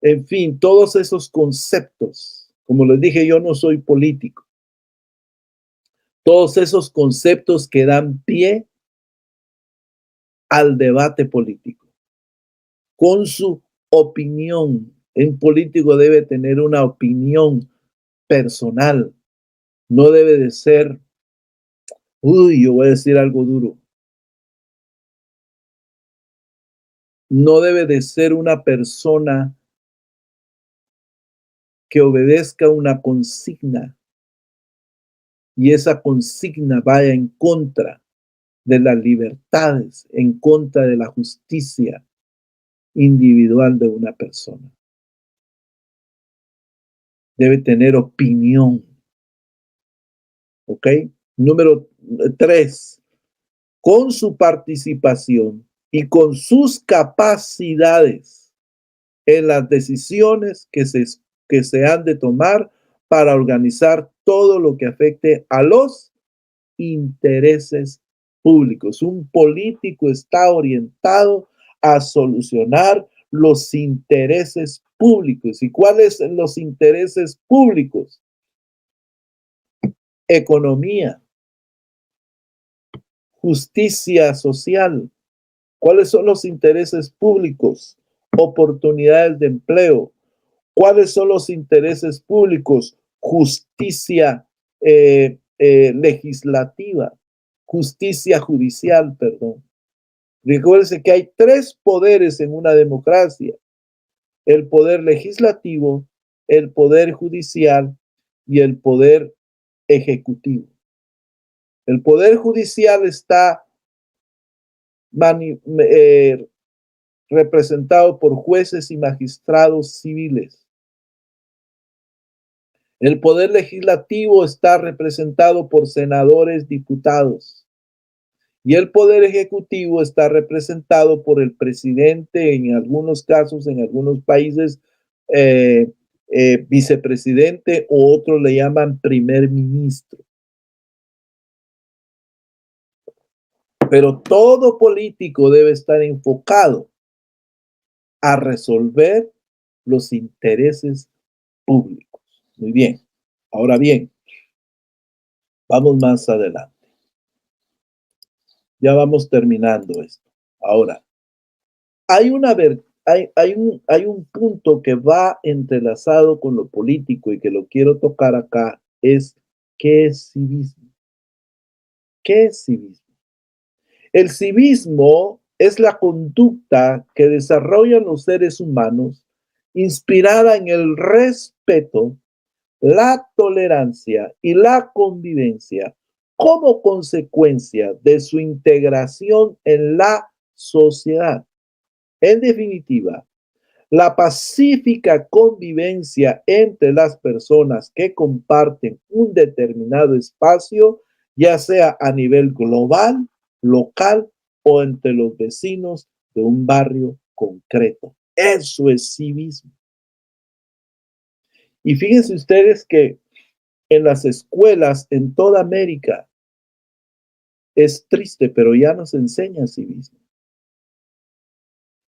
en fin, todos esos conceptos. Como les dije, yo no soy político. Todos esos conceptos que dan pie al debate político. Con su opinión. Un político debe tener una opinión personal. No debe de ser, yo voy a decir algo duro. No debe de ser una persona que obedezca una consigna y esa consigna vaya en contra de las libertades, en contra de la justicia individual de una persona. Debe tener opinión. ¿Ok? Número 3, con su participación y con sus capacidades en las decisiones que se han de tomar para organizar todo lo que afecte a los intereses públicos. Un político está orientado a solucionar los intereses públicos. ¿Y cuáles son los intereses públicos? Economía, justicia social. ¿Cuáles son los intereses públicos? Oportunidades de empleo. ¿Cuáles son los intereses públicos? Justicia legislativa, justicia judicial, perdón. Recuérdense que hay 3 poderes en una democracia: el poder legislativo, el poder judicial y el poder ejecutivo. El poder judicial está representado por jueces y magistrados civiles. El poder legislativo está representado por senadores, diputados. Y el poder ejecutivo está representado por el presidente, en algunos casos, en algunos países, vicepresidente, o otros le llaman primer ministro. Pero todo político debe estar enfocado a resolver los intereses públicos. Muy bien. Ahora bien, vamos más adelante. Ya vamos terminando esto. Ahora, hay un punto que va entrelazado con lo político y que lo quiero tocar acá, es ¿qué es civismo? ¿Qué es civismo? El civismo es la conducta que desarrollan los seres humanos inspirada en el respeto, la tolerancia y la convivencia como consecuencia de su integración en la sociedad. En definitiva, la pacífica convivencia entre las personas que comparten un determinado espacio, ya sea a nivel global, local o entre los vecinos de un barrio concreto. Eso es civismo. Y fíjense ustedes que en las escuelas en toda América es triste, pero ya nos enseñan civismo.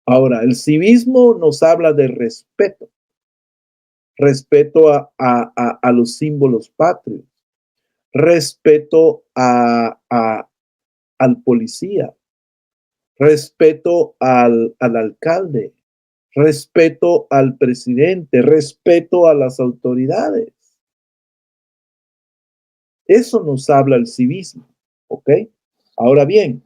Ahora, el civismo nos habla de respeto, respeto a los símbolos patrios, respeto al policía, respeto al alcalde, respeto al presidente, respeto a las autoridades. Eso nos habla el civismo, ¿ok? Ahora bien,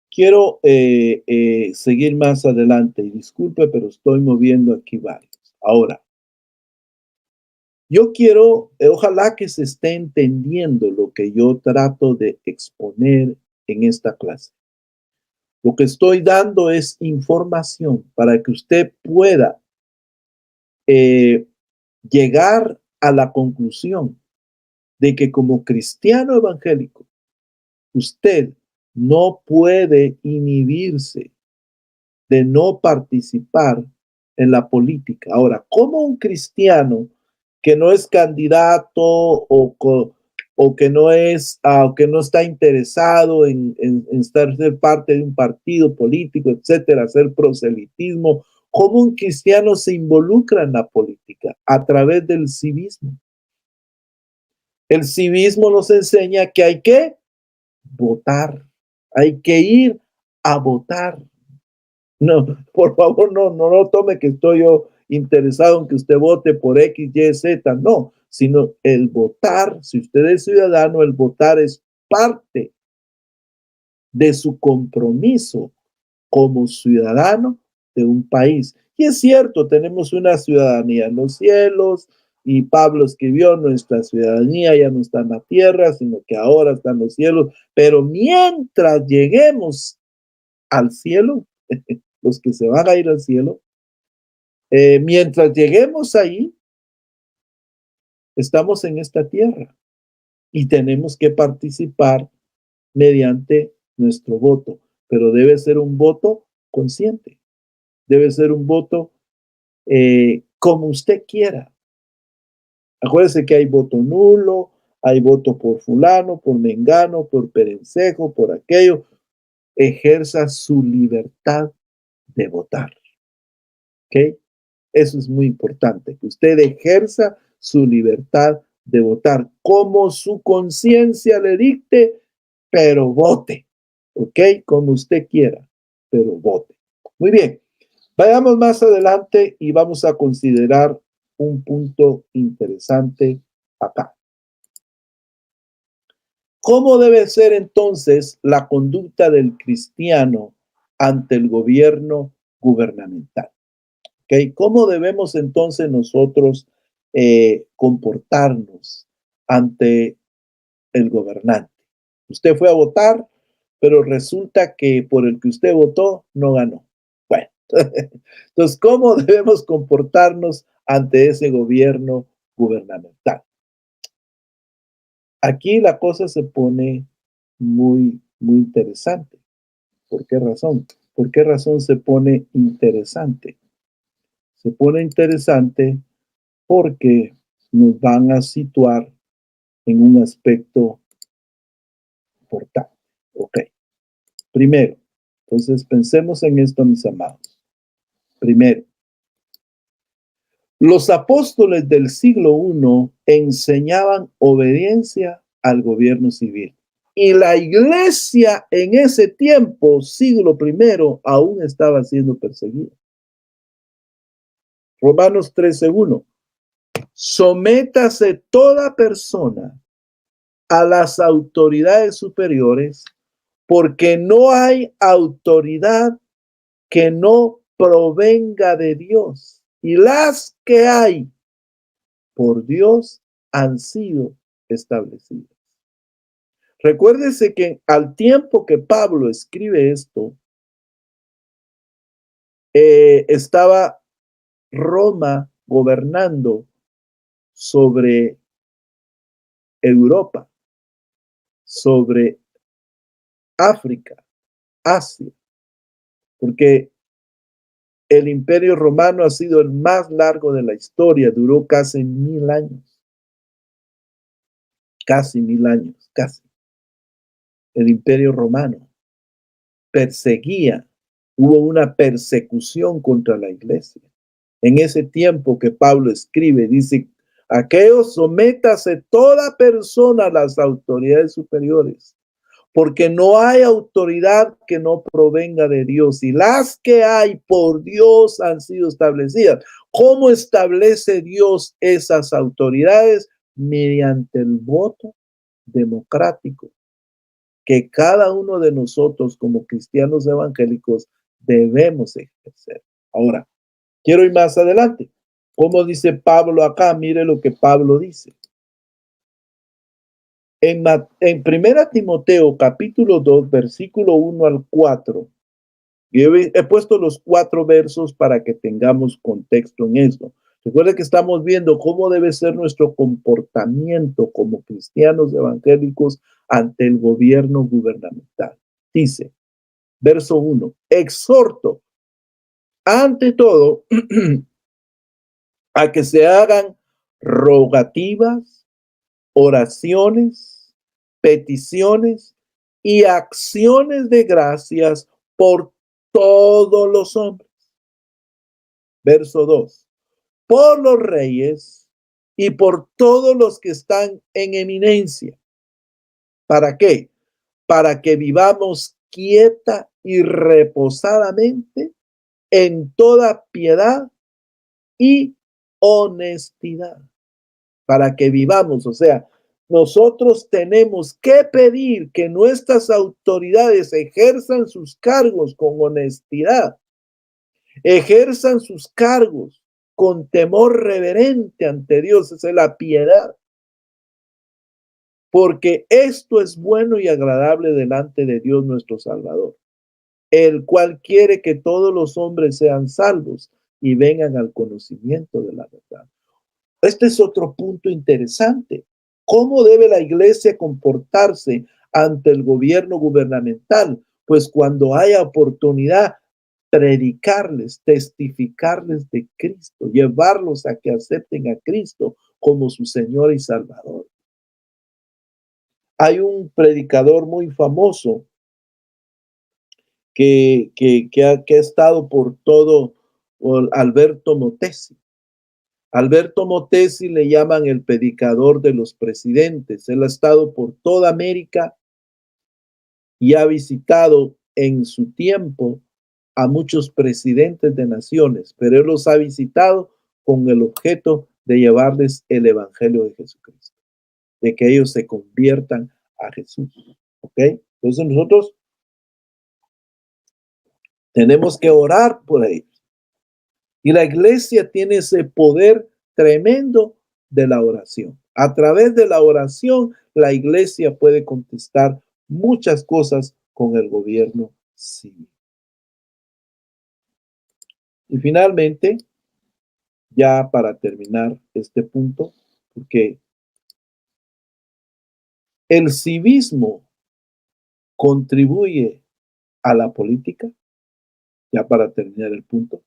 quiero seguir más adelante y disculpe, pero estoy moviendo aquí varios. Ahora, yo quiero, ojalá que se esté entendiendo lo que yo trato de exponer en esta clase. Lo que estoy dando es información para que usted pueda llegar a la conclusión de que como cristiano evangélico, usted no puede inhibirse de no participar en la política. Ahora, como un cristiano que no es candidato o que no es, que no está interesado en ser parte de un partido político, etcétera, hacer proselitismo, ¿cómo un cristiano se involucra en la política? A través del civismo. El civismo nos enseña que hay que votar, hay que ir a votar. No, por favor, no tome que estoy yo interesado en que usted vote por X, Y, Z, no, sino el votar, si usted es ciudadano, el votar es parte de su compromiso como ciudadano de un país. Y es cierto, tenemos una ciudadanía en los cielos, y Pablo escribió, nuestra ciudadanía ya no está en la tierra, sino que ahora está en los cielos, pero mientras lleguemos al cielo, los que se van a ir al cielo, mientras lleguemos ahí, estamos en esta tierra y tenemos que participar mediante nuestro voto, pero debe ser un voto consciente, debe ser un voto como usted quiera. Acuérdese que hay voto nulo, hay voto por fulano, por mengano, por perencejo, por aquello. Ejerza su libertad de votar. ¿Ok? Eso es muy importante, que usted ejerza su libertad de votar como su conciencia le dicte, pero vote, ¿ok? Como usted quiera, pero vote. Muy bien, vayamos más adelante y vamos a considerar un punto interesante acá. ¿Cómo debe ser entonces la conducta del cristiano ante el gobierno gubernamental? ¿Okay? ¿Cómo debemos entonces nosotros comportarnos ante el gobernante? Usted fue a votar, pero resulta que por el que usted votó no ganó. Bueno, entonces, ¿cómo debemos comportarnos ante ese gobierno gubernamental? Aquí la cosa se pone muy, muy interesante. ¿Por qué razón? ¿Por qué razón se pone interesante? Se pone interesante porque nos van a situar en un aspecto importante. Ok. Primero, entonces pensemos en esto, mis amados. Primero, los apóstoles del siglo I enseñaban obediencia al gobierno civil. Y la iglesia en ese tiempo, siglo I, aún estaba siendo perseguida. Romanos 13:1. Sométase toda persona a las autoridades superiores, porque no hay autoridad que no provenga de Dios. Y las que hay por Dios han sido establecidas. Recuérdese que al tiempo que Pablo escribe esto, estaba Roma gobernando sobre Europa, sobre África, Asia, porque el Imperio Romano ha sido el más largo de la historia, duró casi 1000 años. Casi 1000 años, casi. El Imperio Romano perseguía, hubo una persecución contra la iglesia. En ese tiempo que Pablo escribe, dice, aquellos sométase toda persona a las autoridades superiores, porque no hay autoridad que no provenga de Dios, y las que hay por Dios han sido establecidas. ¿Cómo establece Dios esas autoridades? Mediante el voto democrático que cada uno de nosotros como cristianos evangélicos debemos ejercer. Ahora, quiero ir más adelante. ¿Cómo dice Pablo acá? Mire lo que Pablo dice. En 1 Timoteo capítulo 2, versículo 1 al 4, yo he puesto los 4 versos para que tengamos contexto en esto. Recuerden que estamos viendo cómo debe ser nuestro comportamiento como cristianos evangélicos ante el gobierno gubernamental. Dice, verso 1, exhorto ante todo a que se hagan rogativas, oraciones, peticiones y acciones de gracias por todos los hombres. Verso 2. Por los reyes y por todos los que están en eminencia. ¿Para qué? Para que vivamos quieta y reposadamente en toda piedad y honestidad. Para que vivamos, o sea, nosotros tenemos que pedir que nuestras autoridades ejerzan sus cargos con honestidad, ejerzan sus cargos con temor reverente ante Dios, esa es la piedad, porque esto es bueno y agradable delante de Dios nuestro Salvador, el cual quiere que todos los hombres sean salvos y vengan al conocimiento de la verdad. Este es otro punto interesante. ¿Cómo debe la iglesia comportarse ante el gobierno gubernamental? Pues cuando haya oportunidad, predicarles, testificarles de Cristo, llevarlos a que acepten a Cristo como su Señor y Salvador. Hay un predicador muy famoso que ha estado por todo, Alberto Motesi. Alberto Motesi le llaman el predicador de los presidentes. Él ha estado por toda América y ha visitado en su tiempo a muchos presidentes de naciones, pero él los ha visitado con el objeto de llevarles el evangelio de Jesucristo, de que ellos se conviertan a Jesús. ¿Ok? Entonces nosotros tenemos que orar por ellos. Y la iglesia tiene ese poder tremendo de la oración. A través de la oración, la iglesia puede contestar muchas cosas con el gobierno civil. Y finalmente, ya para terminar este punto, porque el civismo contribuye a la política, ya para terminar el punto,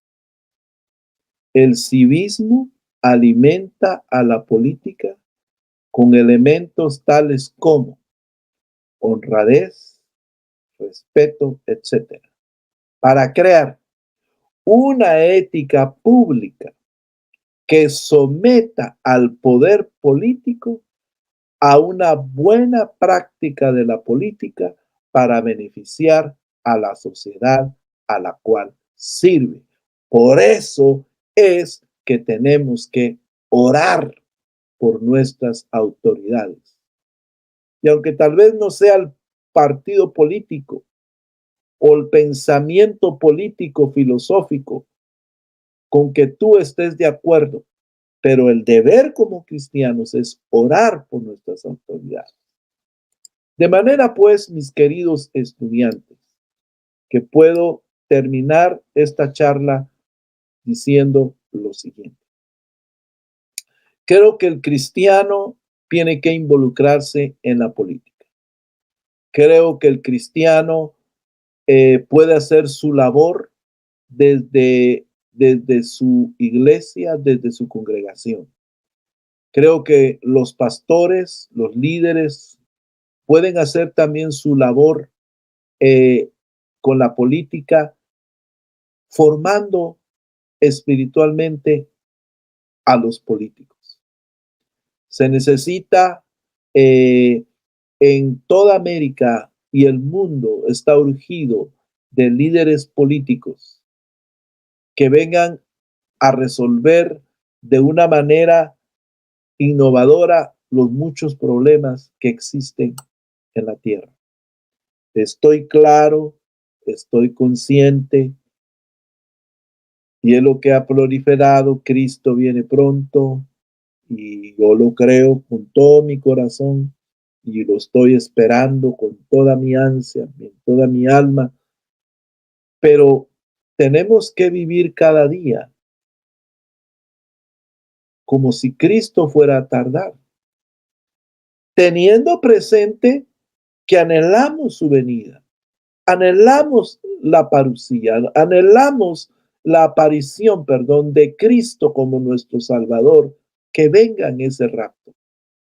el civismo alimenta a la política con elementos tales como honradez, respeto, etcétera, para crear una ética pública que someta al poder político a una buena práctica de la política para beneficiar a la sociedad a la cual sirve. Por eso es que tenemos que orar por nuestras autoridades. Y aunque tal vez no sea el partido político o el pensamiento político filosófico con que tú estés de acuerdo, pero el deber como cristianos es orar por nuestras autoridades. De manera pues, mis queridos estudiantes, que puedo terminar esta charla diciendo lo siguiente. Creo que el cristiano tiene que involucrarse en la política. Creo que el cristiano puede hacer su labor desde su iglesia, desde su congregación. Creo que los pastores, los líderes, pueden hacer también su labor con la política, formando espiritualmente a los políticos. Se necesita en toda América y el mundo está urgido de líderes políticos que vengan a resolver de una manera innovadora los muchos problemas que existen en la tierra. Estoy claro, estoy consciente, y es lo que ha proliferado. Cristo viene pronto, y yo lo creo con todo mi corazón, y lo estoy esperando con toda mi ansia, con toda mi alma, pero tenemos que vivir cada día como si Cristo fuera a tardar, teniendo presente que anhelamos su venida, anhelamos la parucía, anhelamos la aparición, de Cristo como nuestro Salvador, que venga en ese rapto.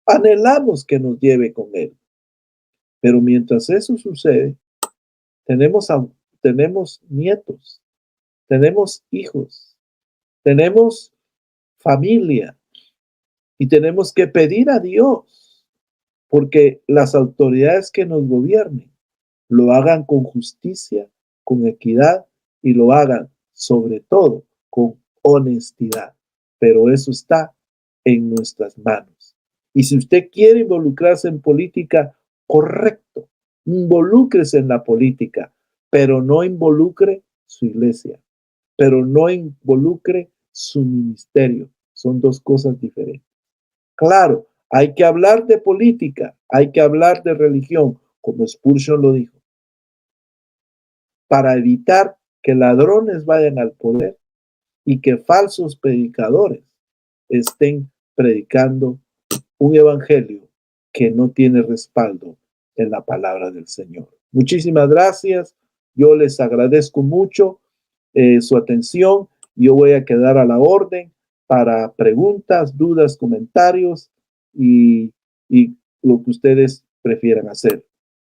Anhelamos que nos lleve con Él. Pero mientras eso sucede, tenemos nietos, tenemos hijos, tenemos familia, y tenemos que pedir a Dios porque las autoridades que nos gobiernen lo hagan con justicia, con equidad, y lo hagan sobre todo con honestidad. Pero eso está en nuestras manos. Y si usted quiere involucrarse en política, correcto, involúcrese en la política, pero no involucre su iglesia, pero no involucre su ministerio. Son dos cosas diferentes. Claro, hay que hablar de política, hay que hablar de religión, como Spurgeon lo dijo, para evitar que ladrones vayan al poder y que falsos predicadores estén predicando un evangelio que no tiene respaldo en la palabra del Señor. Muchísimas gracias. Yo les agradezco mucho su atención. Yo voy a quedar a la orden para preguntas, dudas, comentarios y lo que ustedes prefieran hacer.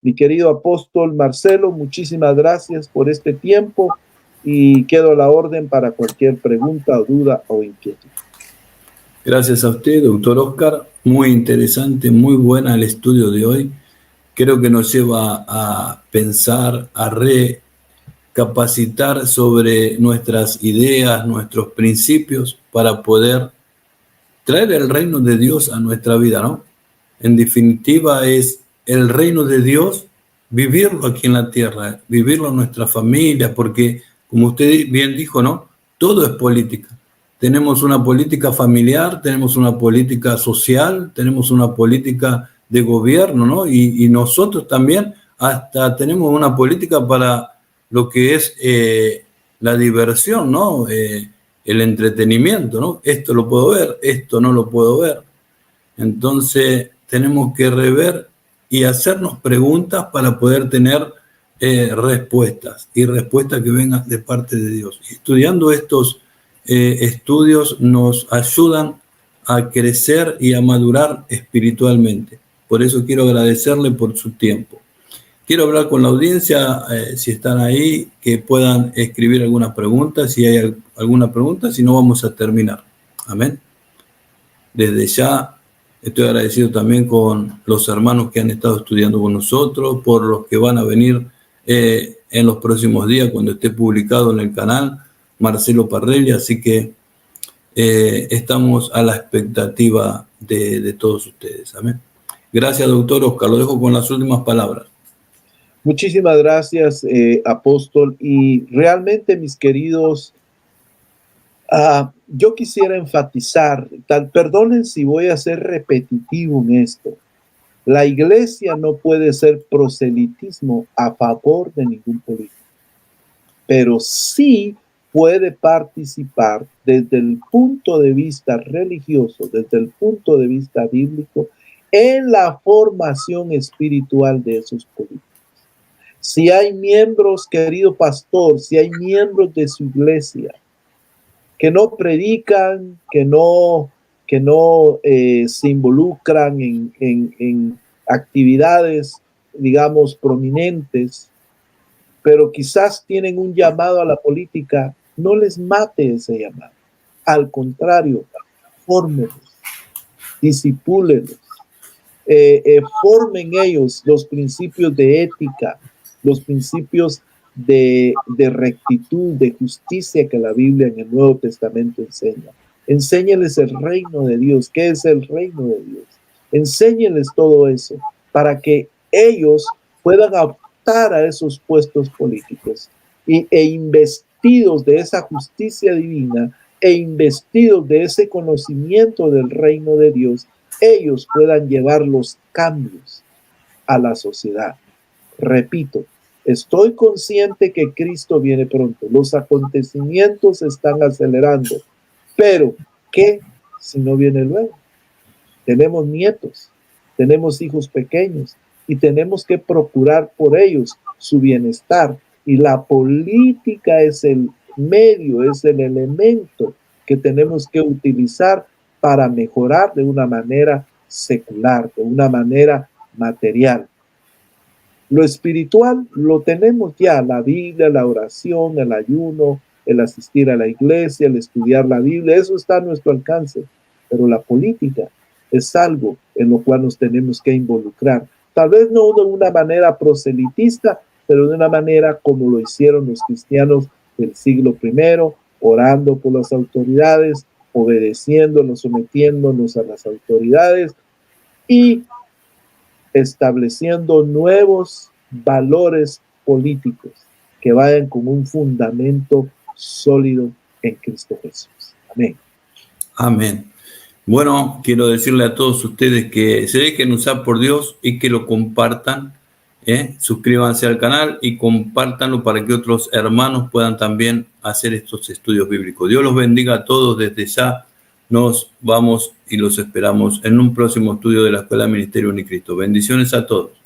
Mi querido apóstol Marcelo, muchísimas gracias por este tiempo y quedo a la orden para cualquier pregunta o duda o inquietud. Gracias a usted, doctor Oscar. Muy interesante, muy buena el estudio de hoy. Creo que nos lleva a pensar, a recapacitar sobre nuestras ideas, nuestros principios para poder traer el reino de Dios a nuestra vida, ¿no? En definitiva, es el reino de Dios, vivirlo aquí en la tierra, vivirlo en nuestra familia, porque, como usted bien dijo, ¿no? Todo es política. Tenemos una política familiar, tenemos una política social, tenemos una política de gobierno, ¿no? Y nosotros también hasta tenemos una política para lo que es la diversión, ¿no? El entretenimiento, ¿no? Esto lo puedo ver, esto no lo puedo ver. Entonces tenemos que rever y hacernos preguntas para poder tener respuestas, y respuestas que vengan de parte de Dios. Estudiando estos estudios nos ayudan a crecer y a madurar espiritualmente. Por eso quiero agradecerle por su tiempo. Quiero hablar con la audiencia, si están ahí, que puedan escribir alguna pregunta, si hay alguna pregunta, si no vamos a terminar. Amén. Desde ya estoy agradecido también con los hermanos que han estado estudiando con nosotros, por los que van a venir en los próximos días cuando esté publicado en el canal Marcelo Parrelli, así que estamos a la expectativa de todos ustedes. Amén. Gracias, doctor Oscar. Lo dejo con las últimas palabras. Muchísimas gracias, apóstol. Y realmente, mis queridos, yo quisiera enfatizar, perdonen si voy a ser repetitivo en esto. La iglesia no puede ser proselitismo a favor de ningún político, pero sí puede participar desde el punto de vista religioso, desde el punto de vista bíblico, en la formación espiritual de esos políticos. Si hay miembros, querido pastor, si hay miembros de su iglesia que no predican, que no se involucran en actividades, digamos, prominentes, pero quizás tienen un llamado a la política, no les mate ese llamado. Al contrario, fórmelos, disipúlenlos, formen ellos los principios de ética, los principios de rectitud, de justicia que la Biblia en el Nuevo Testamento enseña. Enséñeles el reino de Dios. ¿Qué es el reino de Dios? Enséñeles todo eso para que ellos puedan optar a esos puestos políticos e investidos de esa justicia divina e investidos de ese conocimiento del reino de Dios, ellos puedan llevar los cambios a la sociedad. Repito, estoy consciente que Cristo viene pronto. Los acontecimientos se están acelerando. Pero, ¿qué si no viene luego? Tenemos nietos, tenemos hijos pequeños y tenemos que procurar por ellos su bienestar. Y la política es el medio, es el elemento que tenemos que utilizar para mejorar de una manera secular, de una manera material. Lo espiritual lo tenemos ya, la Biblia, la oración, el ayuno, el asistir a la iglesia, el estudiar la Biblia, eso está a nuestro alcance. Pero la política es algo en lo cual nos tenemos que involucrar. Tal vez no de una manera proselitista, pero de una manera como lo hicieron los cristianos del siglo I, orando por las autoridades, obedeciéndonos, sometiéndonos a las autoridades y estableciendo nuevos valores políticos que vayan con un fundamento sólido en Cristo Jesús. Amén. Amén. Bueno, quiero decirle a todos ustedes que se dejen usar por Dios y que lo compartan. Suscríbanse al canal y compártanlo para que otros hermanos puedan también hacer estos estudios bíblicos. Dios los bendiga a todos desde ya. Nos vamos y los esperamos en un próximo estudio de la Escuela Ministerio Unicristo. Bendiciones a todos.